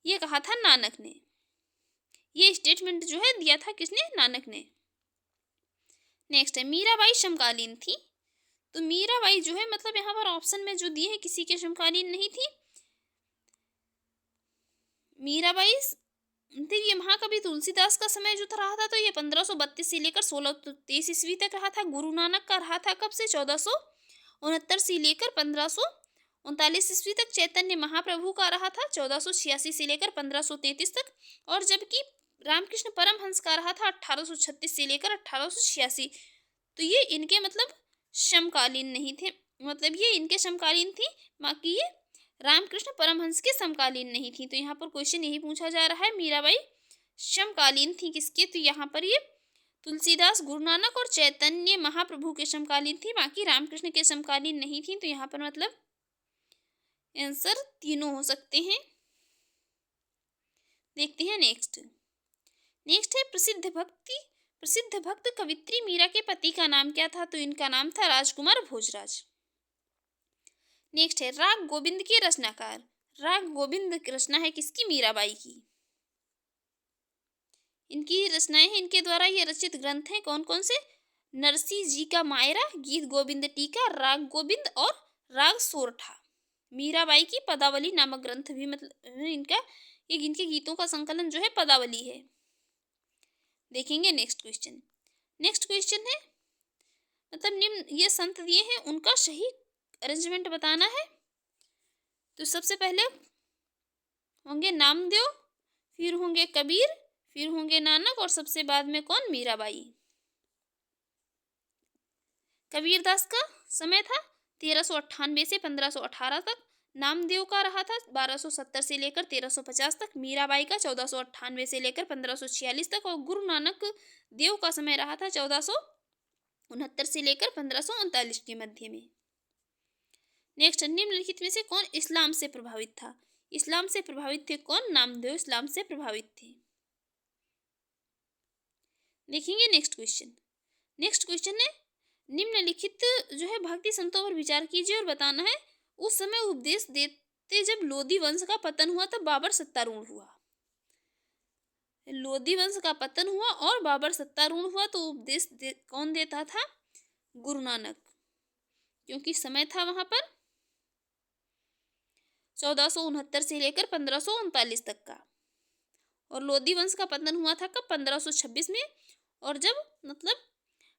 S1: ये कहा था नानक ने। ये स्टेटमेंट जो है दिया था किसने? नानक ने। नेक्स्ट है, मीराबाई समकालीन थी। तो मीराबाई जो है मतलब यहाँ पर ऑप्शन में जो दिए हैं किसी के समकालीन नहीं थी। मीराबाई देखिए महाकवि तुलसीदास का समय जो रहा था तो ये 1532 से लेकर 1623 ईस्वी तक रहा था। गुरु नानक का रहा था कब से? 1469 से लेकर 1539 ईस्वी तक। चैतन्य महाप्रभु का रहा था 1486 से लेकर 1533 तक। और जबकि रामकृष्ण परमहंस का रहा था 1836 से लेकर 1886। तो ये इनके मतलब समकालीन नहीं थे, मतलब ये इनके समकालीन थी, बाकी ये रामकृष्ण परमहंस के समकालीन नहीं थी। तो यहाँ पर क्वेश्चन यही पूछा जा रहा है, मीराबाई समकालीन थी किसके? तो यहाँ पर ये तुलसीदास, गुरु नानक और चैतन्य महाप्रभु के समकालीन थी, बाकी रामकृष्ण के समकालीन नहीं थी। तो यहाँ पर मतलब आंसर तीनों हो सकते हैं। देखते हैं नेक्स्ट है, प्रसिद्ध भक्त कवित्री मीरा के पति का नाम क्या था? तो इनका नाम था राजकुमार भोजराज। नेक्स्ट है, राग गोविंद के रचनाकार। राग गोविंद की रचना है किसकी? मीराबाई की। इनकी रचनाएं हैं, इनके द्वारा ये रचित ग्रंथ हैं कौन कौन से? नरसिंह जी का मायरा, गीत गोविंद टीका, राग गोविंद और राग सोरठा। मीराबाई की पदावली नामक ग्रंथ भी मतलब इनके गीतों का संकलन जो है पदावली है। देखेंगे नेक्स्ट क्वेश्चन है मतलब निम्न ये संत दिए हैं उनका सही अरेंजमेंट बताना है। तो सबसे पहले होंगे नामदेव, फिर होंगे कबीर, फिर होंगे नानक और सबसे बाद में कौन? मीराबाई। कबीरदास का समय था 1398 से 1518 तक। नामदेव का रहा था 1270 से लेकर 1350 तक। मीराबाई का 1498 से लेकर 1546 तक। और गुरु नानक देव का समय रहा था 1469 से लेकर 1539 के मध्य में। नेक्स्ट, निम्नलिखित में से कौन इस्लाम से प्रभावित था? इस्लाम से प्रभावित थे कौन? नामदेव इस्लाम से प्रभावित थे। देखेंगे नेक्स्ट क्वेश्चन है, निम्नलिखित जो है भक्ति संतों पर विचार कीजिए और बताना है उस समय उपदेश देते जब लोधी वंश का पतन हुआ तब बाबर सत्तारूढ़ हुआ। लोधी वंश का पतन हुआ और बाबर सत्तारूढ़ हुआ तो उपदेश कौन देता था? गुरु नानक, क्योंकि समय था वहां पर 1469 से लेकर 1539 तक का। और लोधी वंश का पतन हुआ था कब? 1526 में। और जब मतलब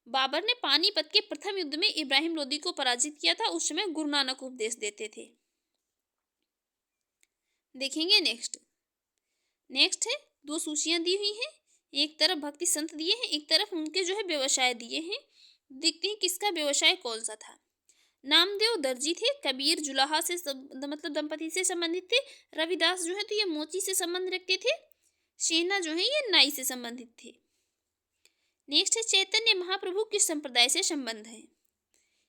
S1: बाबर ने पानीपत के प्रथम युद्ध में इब्राहिम लोदी को पराजित किया था उस समय गुरु नानक उपदेश देते थे। देखेंगे नेक्स्ट है, दो सूचियां दी हुई हैं, एक तरफ भक्ति संत दिए हैं, एक तरफ उनके जो है व्यवसाय दिए हैं। देखते हैं किसका व्यवसाय कौन सा था। नामदेव दर्जी थे, कबीर जुलाहा से मतलब दंपति से संबंधित थे, रविदास जो है तो ये मोची से संबंध रखते थे, सेना जो है ये नाई से संबंधित थे। नेक्स्ट है, चैतन्य महाप्रभु किस संप्रदाय से संबंध है?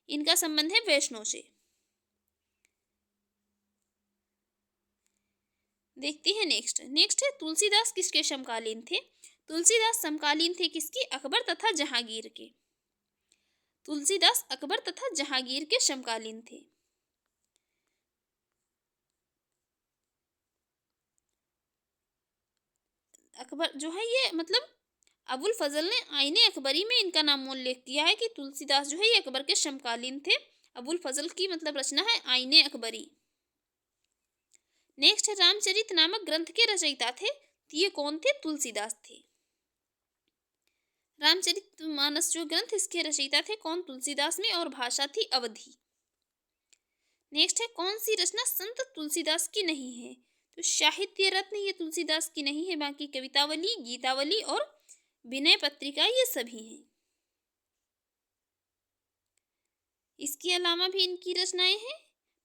S1: इनका संबंध है वैष्णव से। देखते हैं नेक्स्ट है, तुलसीदास किसके समकालीन थे? तुलसीदास समकालीन थे किसकी? अकबर तथा जहांगीर के। तुलसीदास अकबर तथा जहांगीर के समकालीन थे। अकबर जो है ये मतलब अबुल फजल ने आईने अकबरी में इनका नाम उल्लेख किया है कि तुलसीदास जो है ये अकबर के समकालीन थे। अबुल फजल की मतलब रचना है आईने अकबरी। नेक्स्ट है, रामचरित नामक ग्रंथ के रचयिता थे, ये कौन थे? तुलसीदास थे। रामचरित मानस जो ग्रंथ इसके रचयिता थे कौन? तुलसीदास में, और भाषा थी अवधी। नेक्स्ट है, कौन सी रचना संत तुलसीदास की नहीं है? तो साहित्य रत्न ये तुलसीदास की नहीं है, बाकी कवितावली, गीतावली और विनय पत्रिका ये सभी हैं। इसके अलावा भी इनकी रचनाएं हैं,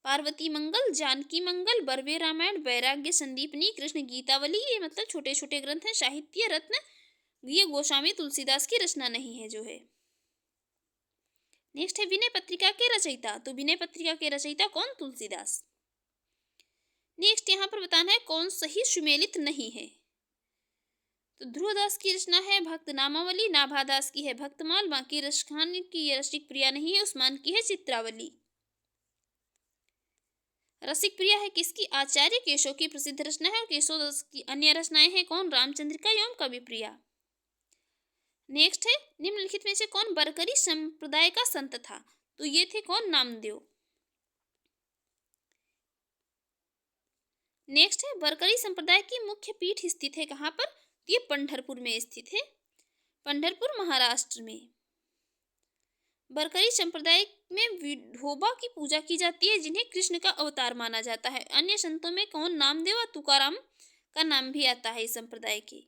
S1: पार्वती मंगल, जानकी मंगल, बरवे रामायण, वैराग्य संदीपनी, कृष्ण गीतावली, ये मतलब छोटे छोटे ग्रंथ हैं। साहित्य रत्न ये गोस्वामी तुलसीदास की रचना नहीं है जो है। नेक्स्ट है विनय पत्रिका के रचयिता। तो विनय पत्रिका के रचयिता कौन? तुलसीदास। नेक्स्ट यहाँ पर बताना है कौन सही सुमेलित नहीं है। तो ध्रुवदास की रचना है भक्त नामावली, नाभादास की है भक्तमाल, बाकी रसखान की ये रसिक प्रिया नहीं है, उस्मान की है चित्रावली। रसिक प्रिया है किसकी? आचार्य केशव की प्रसिद्ध रचना है, और केशवदास की अन्य रचनाएं हैं कौन? रामचंद्रिका एवं कवि प्रिया। नेक्स्ट है निम्नलिखित में से कौन बरकरी संप्रदाय का संत था? तो ये थे कौन? नामदेव। नेक्स्ट है बरकरी संप्रदाय की मुख्य पीठ स्थित है कहाँ पर? ये पंढरपुर में स्थित है, पंढरपुर महाराष्ट्र में। बरकरी संप्रदाय में विठोबा की पूजा की जाती है, जिन्हें कृष्ण का अवतार माना जाता है। अन्य संतों में कौन? नामदेव और तुकाराम का नाम भी आता है इस संप्रदाय के।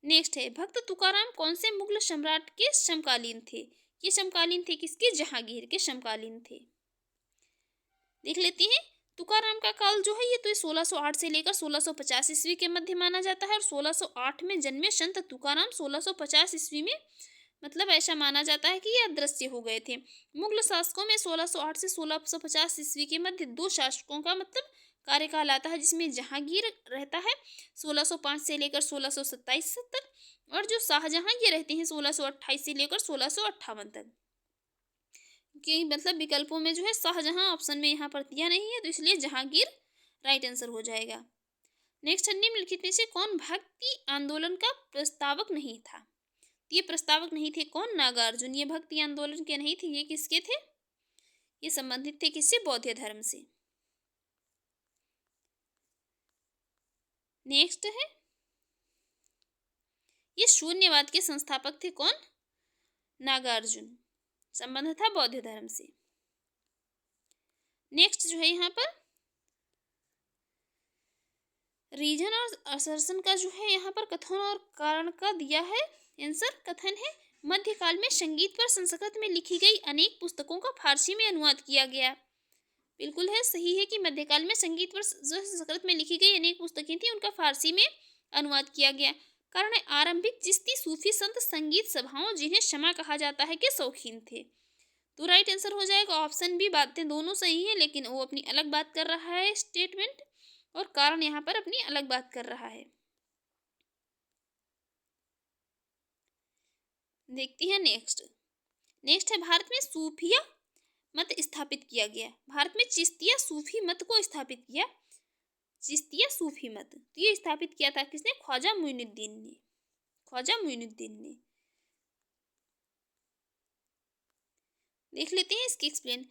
S1: नेक्स्ट है भक्त तुकाराम कौन से मुगल सम्राट के समकालीन थे? ये समकालीन थे किसके? जहांगीर के समकालीन थे। देख लेते हैं तुकाराम का काल जो है ये तो 1608 से लेकर 1650 ईस्वी के मध्य माना जाता है, और 1608 में जन्मे संत तुकाराम 1650 ईस्वी में मतलब ऐसा माना जाता है कि ये अदृश्य हो गए थे। मुगल शासकों में 1608 से 1650 ईस्वी के मध्य दो शासकों का मतलब कार्यकाल आता है, जिसमें जहांगीर रहता है 1605 से लेकर 1627 तक, और जो शाहजहां ये रहते हैं 1628 से लेकर 1658 तक। कि मतलब विकल्पों में जो है शाहजहां ऑप्शन में यहाँ पर दिया नहीं है, तो इसलिए जहांगीर राइट आंसर हो जाएगा। नेक्स्ट निम्नलिखित में से कौन भक्ति आंदोलन का प्रस्तावक नहीं था? ये प्रस्तावक नहीं थे कौन? नागार्जुन। ये भक्ति आंदोलन के नहीं थे, ये किसके थे? ये संबंधित थे किससे? बौद्ध धर्म से। नेक्स्ट है ये शून्यवाद के संस्थापक थे कौन? नागार्जुन। संबंध था बौद्ध धर्म से। नेक्स्ट जो है यहाँ पर रीजन और असर्शन का जो है यहाँ पर कथन और कारण का दिया है आंसर। कथन है मध्यकाल में संगीत पर संस्कृत में लिखी गई अनेक पुस्तकों का फारसी में अनुवाद किया गया। बिल्कुल है, सही है कि मध्यकाल में संगीत पर जो संस्कृत में लिखी गई अनेक पुस्तकें थी उनका फारसी में अनुवाद किया गया। कारण है आरंभिक चिश्ती सूफी संत संगीत सभाओं जिन्हें शमा कहा जाता है के शौकीन थे। तो राइट आंसर हो जाएगा ऑप्शन बी। बातें दोनों सही है, लेकिन वो अपनी अलग बात कर रहा है स्टेटमेंट, और कारण यहाँ पर अपनी अलग बात कर रहा है। देखती है नेक्स्ट। नेक्स्ट है भारत में सूफिया मत स्थापित किया गया। भारत में चिश्तिया सूफी मत को स्थापित किया। चिश्तिया सूफी मत तो ये स्थापित किया था किसने? ख्वाजा मुइनुद्दीन ने। ख्वाजा मुइनुद्दीन ने। देख लेते हैं इसकी एक्सप्लेन।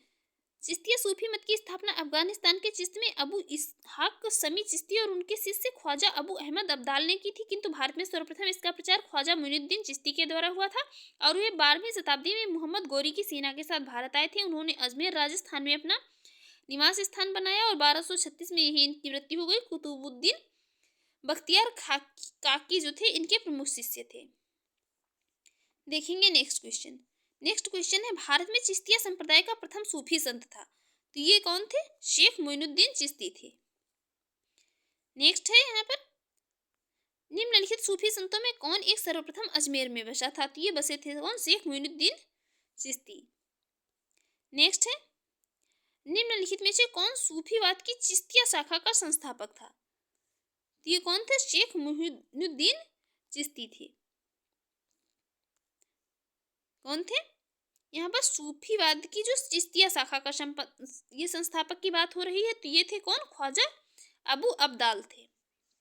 S1: चिश्तिया सूफी मत की स्थापना अफगानिस्तान के चिश्त में अबू इसहाक समी चिश्ती और उनके शिष्य ख्वाजा अबू अहमद अब्दाल ने की थी, किंतु भारत में सर्वप्रथम इसका प्रचार ख्वाजा मुइनुद्दीन चिश्ती के द्वारा हुआ था, और वे 12वीं शताब्दी में मोहम्मद गौरी की सेना के साथ भारत आए थे। उन्होंने अजमेर राजस्थान में अपना निवास स्थान बनाया, और 1236 में यही इनकी मृत्यु हो गई। कुतुबुद्दीन बख्तियार काकी जो थे इनके प्रमुख शिष्य थे। देखेंगे नेक्स्ट क्वेश्चन। नेक्स्ट क्वेश्चन है भारत में चिश्तिया संप्रदाय का प्रथम सूफी संत था, तो ये कौन थे? शेख मोइनुद्दीन चिश्ती थे। नेक्स्ट है यहाँ पर निम्नलिखित सूफी संतों में कौन एक सर्वप्रथम अजमेर में बसा था? तो ये बसे थे कौन? शेख मोइनुद्दीन चिश्ती। नेक्स्ट है निम्नलिखित में से कौन सूफीवाद की चिश्तिया शाखा का संस्थापक था? तो ये कौन थे? शेख मोइनुद्दीन चिश्ती थे। कौन थे? यहाँ पर सूफीवाद की जो चिश्तिया शाखा का ये संस्थापक की बात हो रही है, तो ये थे कौन? ख्वाजा अबू अब्दाल थे।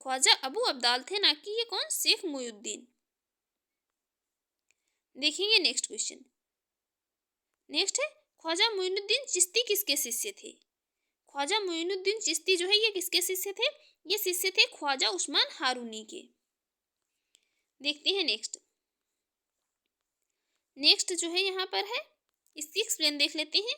S1: ख्वाजा अबू अब्दाल थे, ना कि ये कौन? शेख मोइनुद्दीन। देखेंगे नेक्स्ट क्वेश्चन। नेक्स्ट है ख्वाजा मोइनुद्दीन चिश्ती किसके शिष्य थे? ख्वाजा मोइनुद्दीन चिश्ती जो है ये किसके शिष्य थे? ये शिष्य थे ख्वाजा उस्मान हारूनी के। देखते हैं नेक्स्ट। नेक्स्ट जो है यहाँ पर है इसकी एक्सप्लेन देख लेते हैं।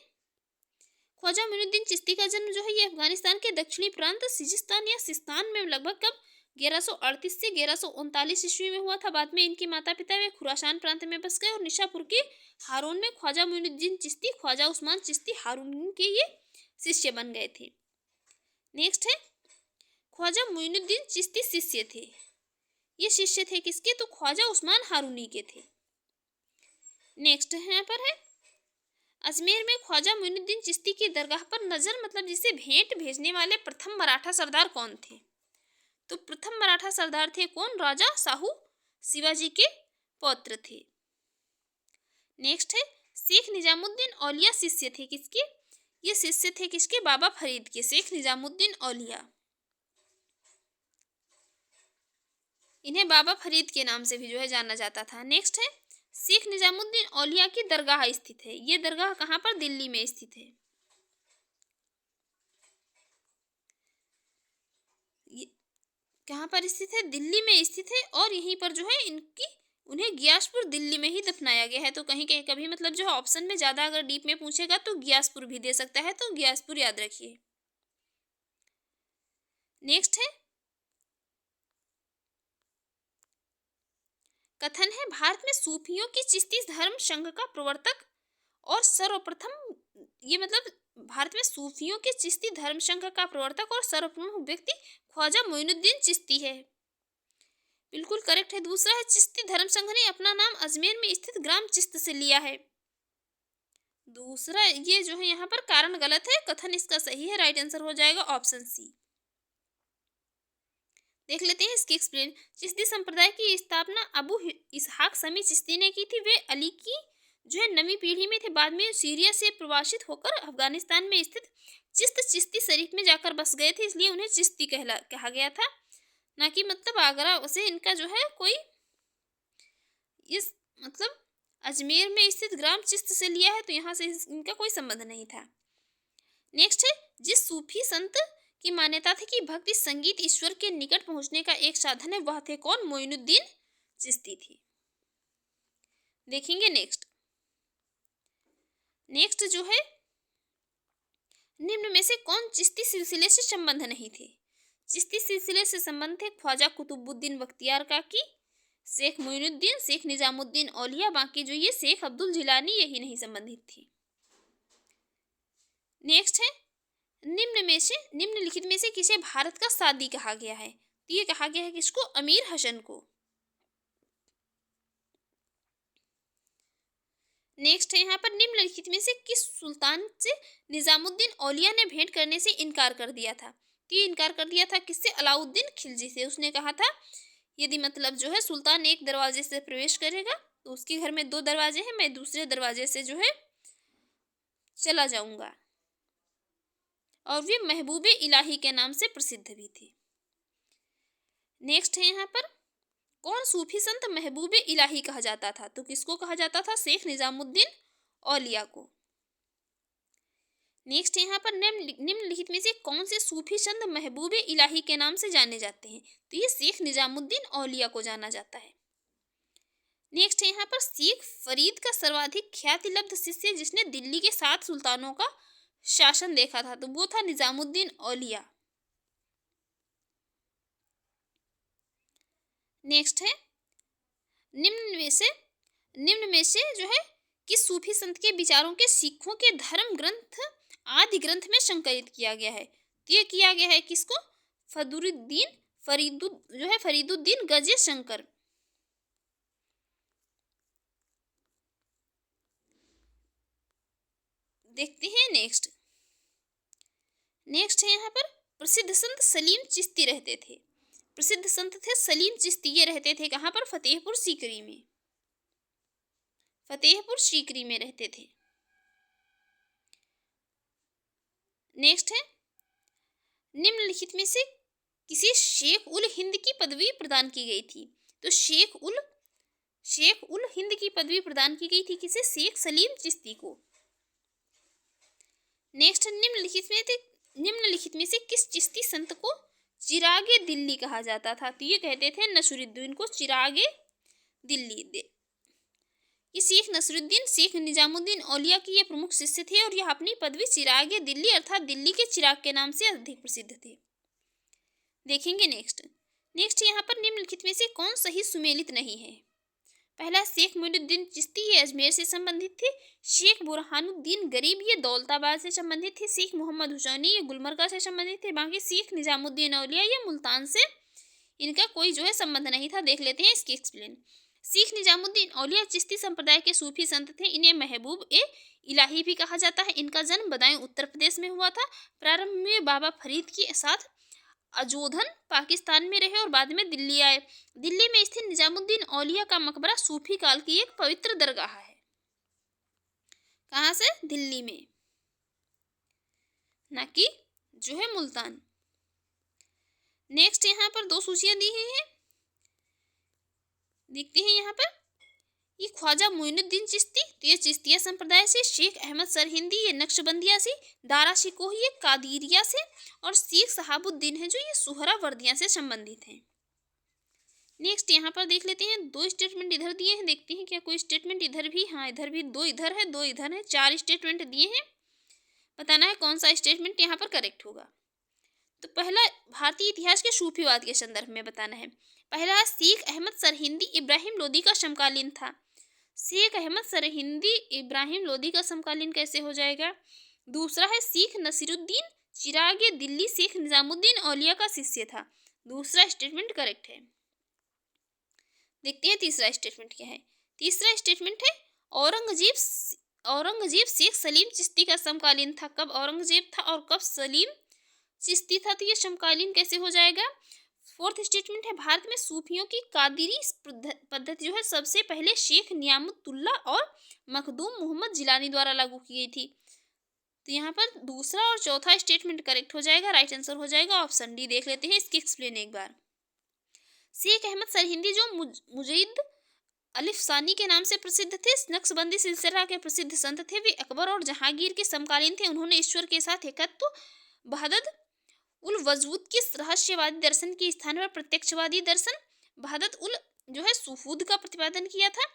S1: ख्वाजा मोइनुद्दीन चिश्ती का जन्म जो है ये अफगानिस्तान के दक्षिणी प्रांत सिजिस्तान या सिस्तान में लगभग कब 1138 से 1139 ईस्वी में हुआ था। बाद में इनके माता पिता वे खुरासान प्रांत में बस गए और निशापुर के हारून में ख्वाजा मोइनुद्दीन चिश्ती ख्वाजा उस्मान चिश्ती हारून के ये शिष्य बन गए थे। नेक्स्ट है ख्वाजा मोइनुद्दीन चिश्ती शिष्य थे, ये शिष्य थे किसके? तो ख्वाजा उस्मान हारूनी के थे। नेक्स्ट यहाँ पर है अजमेर में ख्वाजा मोइनुद्दीन चिश्ती की दरगाह पर नजर मतलब जिसे भेंट भेजने वाले प्रथम मराठा सरदार कौन थे? तो प्रथम मराठा सरदार थे कौन? राजा साहू शिवाजी के पौत्र थे। नेक्स्ट है शेख निजामुद्दीन औलिया शिष्य थे किसके? ये शिष्य थे किसके? बाबा फरीद के। शेख निजामुद्दीन औलिया, इन्हें बाबा फरीद के नाम से भी जो है जाना जाता था। नेक्स्ट है शेख निजामुद्दीन औलिया की दरगाह स्थित है। ये दरगाह कहाँ पर? दिल्ली में स्थित है। ये कहाँ पर स्थित है? दिल्ली में स्थित है। और यहीं पर जो है उन्हें गियासपुर दिल्ली में ही दफनाया गया है। तो कहीं कहीं कभी मतलब जो है ऑप्शन में ज़्यादा अगर डीप में पूछेगा तो गियासपुर भी दे सकता है, तो गियासपुर याद रखिए। नेक्स्ट है कथन है भारत में सूफियों की चिश्ती धर्म संघ का प्रवर्तक और सर्वप्रथम, ये मतलब भारत में सूफियों के चिश्ती धर्म संघ का प्रवर्तक और सर्वप्रथम व्यक्ति ख्वाजा मोइनुद्दीन चिश्ती है। बिल्कुल करेक्ट है। दूसरा है चिश्ती धर्म संघ ने अपना नाम अजमेर में स्थित ग्राम चिश्त से लिया है। दूसरा ये जो है यहाँ पर कारण गलत है, कथन इसका सही है। राइट आंसर हो जाएगा ऑप्शन सी। देख लेते हैं इसकी एक्सप्लेन। चिश्ती संप्रदाय की स्थापना अबू इसहाक समी चिश्ती ने की थी। वे अली की जो है नवी पीढ़ी में थे। बाद में सीरिया से प्रवासित होकर अफगानिस्तान में स्थित चिश्ती शरीफ में जाकर बस गए थे, इसलिए उन्हें चिश्ती कहा गया था, ना कि मतलब आगरा से इनका जो है कोई इस मतलब अजमेर में स्थित ग्राम चिश्त से लिया है, तो यहाँ से इनका कोई संबंध नहीं था। नेक्स्ट है जिस सूफी संत की मान्यता थी कि भक्ति संगीत ईश्वर के निकट पहुंचने का एक साधन है, वह थे कौन? मोइनुद्दीन चिश्ती थी। देखेंगे नेक्स्ट जो है निम्न में से कौन चिश्ती सिलसिले से संबंध नहीं थे? चिश्ती सिलसिले से संबंध थे ख्वाजा कुतुबुद्दीन बख्तियार काकी, शेख मोइनुद्दीन, शेख निजामुद्दीन औलिया, बाकी जो ये शेख अब्दुल जिलानी यही नहीं संबंधित थी। नेक्स्ट है निम्नलिखित में से किसे भारत का सादी कहा गया है? तो ये कहा गया है किसको? अमीर हसन को। नेक्स्ट है यहाँ पर निम्नलिखित में से किस सुल्तान से निजामुद्दीन औलिया ने भेंट करने से इनकार कर दिया था? तो ये इनकार कर दिया था किससे? अलाउद्दीन खिलजी से। उसने कहा था यदि मतलब जो है सुल्तान एक दरवाजे से प्रवेश करेगा तो उसके घर में 2 दरवाजे हैं, मैं दूसरे दरवाजे से जो है चला जाऊंगा। और वे महबूबे इलाही के नाम से प्रसिद्ध भी थे। नेक्स्ट है यहाँ पर कौन सूफी संत महबूबे इलाही कहा जाता था? तो किसको कहा जाता था? शेख निजामुद्दीन औलिया को। नेक्स्ट है यहाँ पर निम्नलिखित में से कौन से सूफी संत महबूबे इलाही के नाम से जाने जाते हैं? तो ये शेख निजामुद्दीन औलिया को जाना जाता है। नेक्स्ट है यहाँ पर शेख फरीद का सर्वाधिक ख्यातिलब्ध शिष्य जिसने दिल्ली के 7 सुल्तानों का शासन देखा था, तो वो था निजामुद्दीन औलिया। नेक्स्ट है निम्न में से जो है किस सूफी संत के विचारों के सिखों के धर्म ग्रंथ आदि ग्रंथ में संकलित किया गया है? तो ये किया गया है किसको? फरीदुद्दीन गजे शंकर। देखते हैं नेक्स्ट है यहाँ पर प्रसिद्ध संत सलीम चिश्ती रहते थे। प्रसिद्ध संत थे सलीम चिश्ती, ये रहते थे कहाँ पर? फतेहपुर सीकरी में रहते थे। नेक्स्ट है निम्नलिखित में से किसे शेख उल हिंद की पदवी प्रदान की गई थी? तो शेख उल हिंद की पदवी प्रदान की गई थी किसे? शेख सलीम चिश्ती को। नेक्स्ट निम्नलिखित में से किस चिश्ती संत को चिरागे दिल्ली कहा जाता था? तो ये कहते थे नसरुद्दीन को चिरागे दिल्ली। ये शेख नसरुद्दीन शेख निजामुद्दीन औलिया की ये प्रमुख शिष्य थे और यह अपनी पदवी चिरागे दिल्ली अर्थात दिल्ली के चिराग के नाम से अधिक प्रसिद्ध थे। देखेंगे नेक्स्ट यहाँ पर निम्नलिखित में से कौन सही सुमेलित नहीं है? पहला शेख मोइनुद्दीन चिश्ती, ये अजमेर से संबंधित थे। शेख बुरहानुद्दीन गरीब, ये दौलताबाद से संबंधित थे। शेख मोहम्मद हुसैनी, ये गुलमर्गा से संबंधित थे। बाकी शेख निजामुद्दीन औलिया, ये मुल्तान से इनका कोई जो है संबंध नहीं था। देख लेते हैं इसकी एक्सप्लेन। सीख निजामुद्दीन औलिया चिश्ती संप्रदाय के सूफी संत थे। इन्हें महबूब ए इलाही भी कहा जाता है। इनका जन्म बदायूं उत्तर प्रदेश में हुआ था। प्रारंभ में बाबा फरीद के साथ अजोधन पाकिस्तान में रहे और बाद में दिल्ली आए। दिल्ली में स्थित निजामुद्दीन औलिया का मकबरा सूफी काल की एक पवित्र दरगाह है। कहाँ से? दिल्ली में, ना कि जो है मुल्तान। नेक्स्ट यहाँ पर दो सूचियां दी हैं, देखते हैं यहाँ पर। ये ख्वाजा मोइनुद्दीन चिश्ती, तो ये चिश्तिया संप्रदाय से। शेख अहमद सरहिंदी, ये नक्शबंदिया से। दारा शिकोही, ये कादिरिया से। और शेख सहाबुद्दीन है जो ये सुहरावर्दिया से संबंधित हैं। नेक्स्ट यहाँ पर देख लेते हैं, दो स्टेटमेंट इधर दिए हैं, देखते हैं क्या कोई स्टेटमेंट इधर भी, हाँ इधर भी दो इधर है, दो इधर है, 4 स्टेटमेंट दिए हैं। बताना है कौन सा स्टेटमेंट यहाँ पर करेक्ट होगा। तो पहला, भारतीय इतिहास के सूफीवाद के संदर्भ में बताना है। पहला है शेख अहमद सरहिंदी इब्राहिम लोदी का समकालीन था। शेख अहमद सरहिंदी इब्राहिम लोदी का समकालीन कैसे हो जाएगा? दूसरा है शेख नसीरुद्दीन चिराग, ये दिल्ली शेख निजामुद्दीन औलिया का शिष्य था। दूसरा स्टेटमेंट करेक्ट है। देखते हैं तीसरा स्टेटमेंट क्या है। तीसरा स्टेटमेंट है औरंगजेब शेख सलीम चिश्ती का समकालीन था। कब औरंगजेब था और कब सलीम चिश्ती था, तो ये समकालीन कैसे हो जाएगा? फोर्थ स्टेटमेंट है, भारत में सूफियों की कादिरी पद्धति जो है सबसे पहले शेख नियामतुल्ला और मखदूम मोहम्मद जिलानी द्वारा लागू की गई थी। तो यहाँ पर दूसरा और चौथा स्टेटमेंट करेक्ट हो जाएगा। राइट आंसर हो जाएगा ऑप्शन डी। देख लेते हैं इसकी एक्सप्लेन एक बार। शेख अहमद सरहिंदी जो मुजैद अलिफ सानी के नाम से प्रसिद्ध थे, नक्शबंदी सिलसिला के प्रसिद्ध संत थे। वे अकबर और जहांगीर के समकालीन थे। उन्होंने ईश्वर के साथ एकत्व, वहदत उल वजूद के रहस्यवादी दर्शन के स्थान पर प्रत्यक्षवादी दर्शन, वहदत उल जो है सुफूद का प्रतिपादन किया था।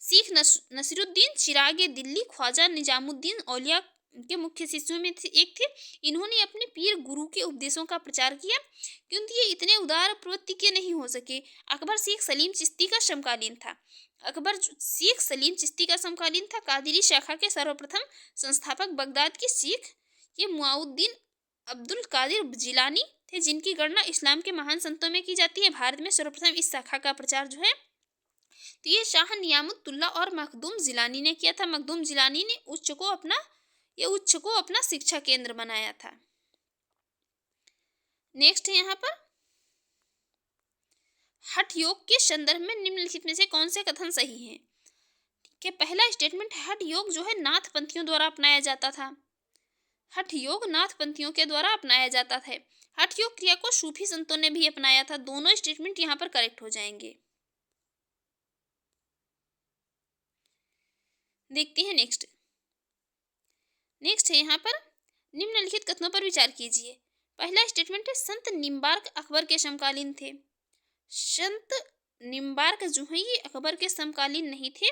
S1: शेख नसीरुद्दीन चिराग दिल्ली ख्वाजा निजामुद्दीन औलिया के मुख्य शिष्यों में एक थे। इन्होंने अपने पीर गुरु के उपदेशों का प्रचार किया, क्योंकि ये इतने उदार प्रवृत्ति के नहीं हो सके। अकबर शेख सलीम चिश्ती का समकालीन था। अकबर शेख सलीम चिश्ती का समकालीन था। कादिरी शाखा के सर्वप्रथम संस्थापक बगदाद के शेख ये मुआउद्दीन अब्दुल कादिर जिलानी थे, जिनकी गणना इस्लाम के महान संतों में की जाती है। भारत में सर्वप्रथम इस शाखा का प्रचार जो है तो ये शाह नियामतुल्ला और मखदूम जिलानी ने किया था। मखदूम जिलानी ने उच्च को अपना शिक्षा केंद्र बनाया था। नेक्स्ट है यहाँ पर, हठ योग के संदर्भ में निम्नलिखित में से कौन से कथन सही हैं? ठीक है, पहला स्टेटमेंट, हठ योग जो है नाथ पंथियों द्वारा अपनाया जाता था। हठ योग नाथ पंथियों के द्वारा अपनाया जाता था। हठ योग क्रिया को सूफी संतों ने भी अपनाया था। दोनों स्टेटमेंट यहाँ पर करेक्ट हो जाएंगे। देखते हैं नेक्स्ट है यहाँ पर, निम्नलिखित कथनों पर विचार कीजिए। पहला स्टेटमेंट है, संत निम्बार्क अकबर के समकालीन थे। संत निम्बार्क जो है ये अकबर के समकालीन नहीं थे।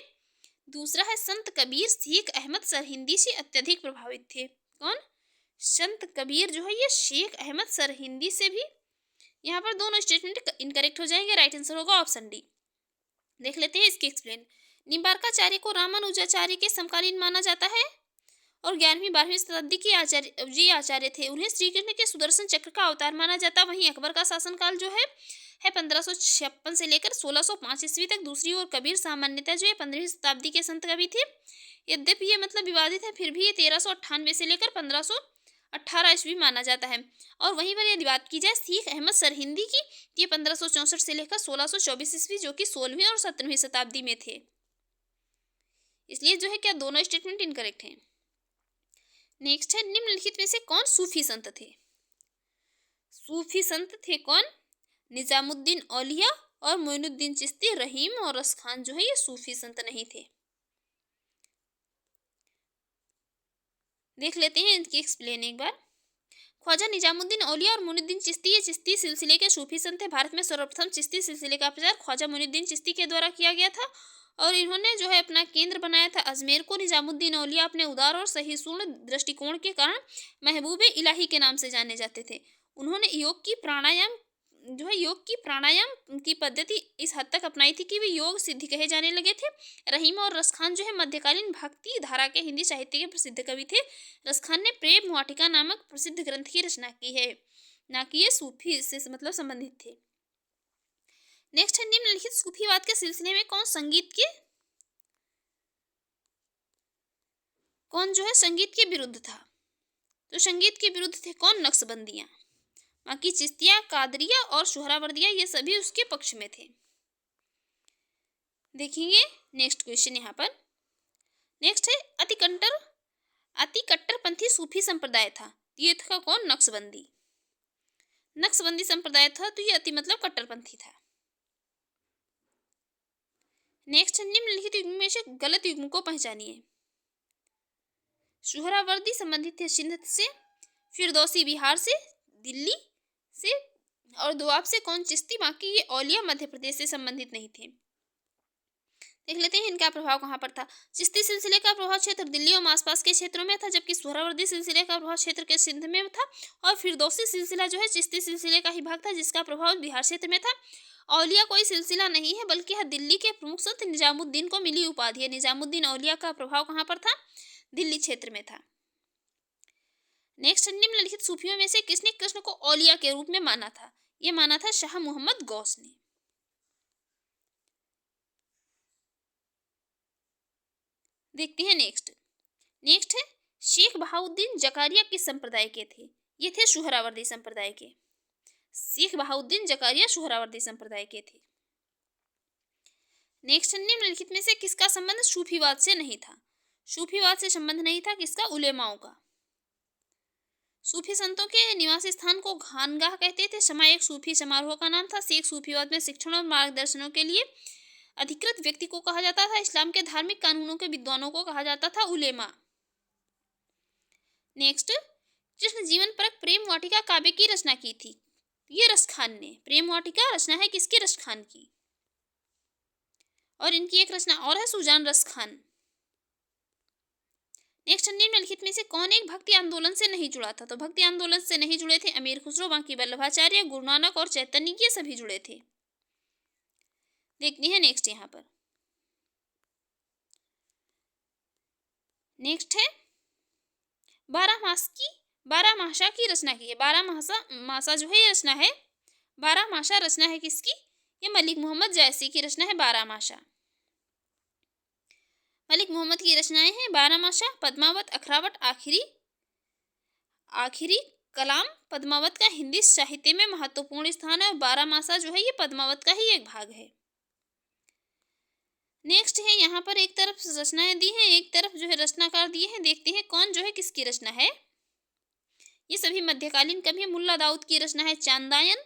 S1: दूसरा है, संत कबीर शेख अहमद सरहिंदी से अत्यधिक प्रभावित थे। कौन? संत कबीर जो है ये शेख अहमद सरहिंदी से भी। यहाँ पर दोनों स्टेटमेंट इनकरेक्ट हो जाएंगे। राइट आंसर होगा ऑप्शन डी। देख लेते हैं इसकी एक्सप्लेन। निम्बार्काचार्य को रामानुजाचार्य के समकालीन माना जाता है और 11वीं-12वीं शताब्दी के आचार्य थे। उन्हें श्री कृष्ण के सुदर्शन चक्र का अवतार माना जाता। वहीं अकबर का शासनकाल जो है 1556 से लेकर 1605 ईस्वी तक। दूसरी ओर कबीर सामान्यतः जो है 15वीं शताब्दी के संत कवि थे। यद्यपि ये मतलब विवादित है, फिर भी ये 1398 से लेकर 1518 ईस्वी माना जाता है। और वहीं पर यदि बात की जाए शेख अहमद सरहिंदी की, ये 1564 से लेकर 1624 ईस्वी, जो कि 16वीं और 17वीं शताब्दी में थे। इसलिए जो है क्या दोनों स्टेटमेंट इनकरेक्ट हैं। नेक्स्ट है, निम्नलिखित में से कौन सूफी संत थे? सूफी संत थे कौन? निजामुद्दीन औलिया और मोइनुद्दीन चिश्ती। रहीम और रस खान जो है ये सूफी संत नहीं थे। देख लेते हैं इनकी एक्सप्लेन एक बार। ख्वाजा निजामुद्दीन औलिया और मोइनुद्दीन चिश्ती ये चिश्ती सिलसिले के सूफी संत थे। भारत में सर्वप्रथम चिश्ती सिलसिले का प्रचार ख्वाजा मोइनुद्दीन चिश्ती के द्वारा किया गया था और इन्होंने जो है अपना केंद्र बनाया था अजमेर को। निजामुद्दीन औलिया अपने उदार और सहिष्णु दृष्टिकोण के कारण महबूबे इलाही के नाम से जाने जाते थे। उन्होंने योग की प्राणायाम की पद्धति इस हद तक अपनाई थी कि वे योग सिद्धि कहे जाने लगे थे। रहीम और रस खान जो है मध्यकालीन भक्ति धारा के हिंदी साहित्य के प्रसिद्ध कवि थे। रस खान ने प्रेम वाटिका नामक प्रसिद्ध ग्रंथ की रचना की है, ना कि ये सूफी से मतलब संबंधित थे। नेक्स्ट है निम्नलिखित सूफीवाद के सिलसिले में कौन जो है संगीत के विरुद्ध था? तो संगीत के विरुद्ध थे कौन? नक्शबंदियाँ। बाकी चिश्तिया, कादरिया और सुहरावर्दिया ये सभी उसके पक्ष में थे। देखेंगे नेक्स्ट क्वेश्चन यहाँ पर। नेक्स्ट है अति कट्टरपंथी सूफी संप्रदाय था, ये था कौन? नक्शबंदी संप्रदाय था, तो ये अति मतलब कट्टरपंथी था। नेक्स्ट है निम्नलिखित युग्म में से गलत युग्म को पहचानिए। सुहरावर्दी संबंधित थे सिंध से, फिरदौसी बिहार से, दिल्ली से और दोआब से कौन? चिश्ती। बाकी ये औलिया मध्य प्रदेश से संबंधित नहीं थे। देख लेते हैं इनका प्रभाव कहाँ पर था। चिश्ती सिलसिले का प्रभाव क्षेत्र दिल्ली और आसपास के क्षेत्रों में था, जबकि सुहरावर्दी सिलसिले का प्रभाव क्षेत्र के सिंध में था, और फिरदौसी सिलसिला जो है चिश्ती सिलसिले का ही भाग था, जिसका प्रभाव बिहार क्षेत्र में था। औलिया कोई सिलसिला नहीं है, बल्कि यह दिल्ली के प्रमुख संत निजामुद्दीन को मिली उपाधि है। निजामुद्दीन औलिया का प्रभाव कहाँ पर था? दिल्ली क्षेत्र में था। नेक्स्ट, निम्नलिखित सूफियों में से किसने कृष्ण को औलिया के रूप में माना था? यह माना था शाह मोहम्मद गौस ने। देखते हैं नेक्स्ट है शेख बहाउद्दीन जकारिया किस संप्रदाय के थे? ये थे सुहरावर्दी संप्रदाय के। शेख बहाउद्दीन जकारिया सुहरावर्दी संप्रदाय के थे। नेक्स्ट, निम्नलिखित में से किसका संबंध सूफीवाद से नहीं था? सूफीवाद से संबंध नहीं था किसका? उलेमाओं का। सूफी संतों के निवास स्थान को खानगाह कहते थे। समा एक सूफी समारोह का नाम था। शेख सूफीवाद में शिक्षण और मार्गदर्शनों के लिए अधिकृत व्यक्ति को कहा जाता था। इस्लाम के धार्मिक कानूनों के विद्वानों को कहा जाता था उलेमा। नेक्स्ट, कृष्ण जीवन परक प्रेम वाटिका काव्य की रचना की थी? ये रसखान ने। प्रेम वाटिका रचना है किसकी? रसखान की। और इनकी एक रचना और है सुजान रसखान। नेक्स्ट, निम्नलिखित में से कौन एक भक्ति आंदोलन से नहीं जुड़ा था? तो भक्ति आंदोलन से नहीं जुड़े थे अमीर खुसरो, बांकी वल्लभाचार्य, गुरु नानक और चैतन्य, ये सभी जुड़े थे। देखते हैं नेक्स्ट यहाँ पर। नेक्स्ट है बारहमासा की रचना की है। बारहमासा जो है ये रचना है, बारहमासा रचना है किसकी? ये मलिक मोहम्मद जैसी की रचना है बारहमासा। मलिक मोहम्मद की रचनाएं हैं बारहमासा, पद्मावत, अखरावट, आखिरी कलाम। पद्मावत का हिंदी साहित्य में महत्वपूर्ण स्थान है और बारहमासा जो है ये पद्मावत का ही एक भाग है। नेक्स्ट है यहाँ पर एक तरफ रचनाएं दी हैं, एक तरफ जो है रचनाकार दिए हैं। देखते हैं कौन जो है किसकी रचना है। ये सभी मध्यकालीन कवि है। मुल्ला दाऊद की रचना है चांदायन,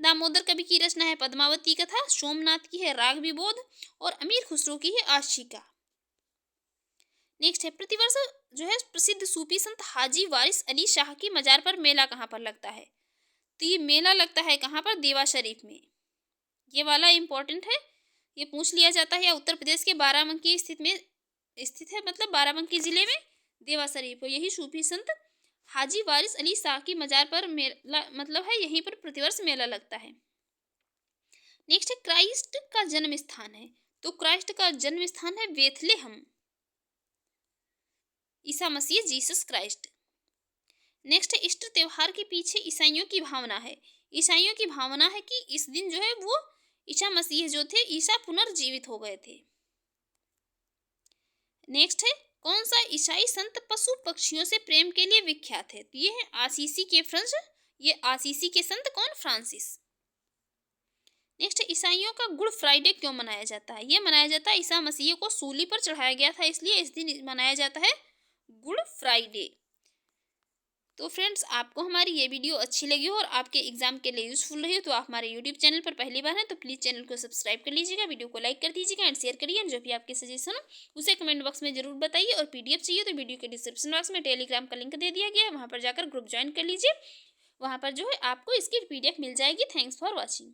S1: दामोदर कवि की रचना है पद्मावती कथा, सोमनाथ की है राग विबोध और अमीर खुसरो की है आशिका। नेक्स्ट है प्रतिवर्ष जो है प्रसिद्ध सूफी संत हाजी वारिस अली शाह की मजार पर मेला कहाँ पर लगता है? तो ये मेला लगता है कहाँ पर? देवा शरीफ में। ये वाला इम्पोर्टेंट है, ये पूछ लिया जाता है। या उत्तर प्रदेश के बाराबंकी स्थित है, मतलब बाराबंकी जिले में देवा शरीफ। यही सूफी संत हाजी वारिस अली शाह की मजार पर मेला मतलब है, यहीं पर प्रतिवर्ष मेला लगता है। नेक्स्ट है क्राइस्ट का जन्म स्थान है। तो क्राइस्ट का जन्म स्थान है Bethlehem, Isa Masih Jesus Christ. Next है ईस्टर त्योहार के पीछे ईसाइयों की भावना है। ईसाइयों की भावना है कि इस दिन जो है वो ईसा मसीह जो थे, ईसा पुनर्जीवित हो गए थे। नेक्स्ट है कौन सा ईसाई संत पशु पक्षियों से प्रेम के लिए विख्यात है? तो ये है आसीसी के फ्रांस। ये आसीसी के संत कौन? फ्रांसिस। नेक्स्ट है ईसाइयों का गुड फ्राइडे क्यों मनाया जाता है? ये मनाया जाता है ईसा मसीह को सूली पर चढ़ाया गया था, इसलिए इस दिन मनाया जाता है गुड फ्राइडे। तो फ्रेंड्स, आपको हमारी ये वीडियो अच्छी लगी हो और आपके एग्जाम के लिए यूजफुल रही हो, तो आप हमारे यूट्यूब चैनल पर पहली बार हैं तो प्लीज़ चैनल को सब्सक्राइब कर लीजिएगा, वीडियो को लाइक कर दीजिएगा एंड शेयर करिए। जो भी आपके सजेशन हो उसे कमेंट बॉक्स में जरूर बताइए। और पीडीएफ चाहिए तो वीडियो के डिस्क्रिप्शन बॉक्स में टेलीग्राम का लिंक दे दिया गया है, वहाँ पर जाकर ग्रुप ज्वाइन कर लीजिए। वहाँ पर जो है आपको इसकी पीडीएफ मिल जाएगी। Thanks for watching.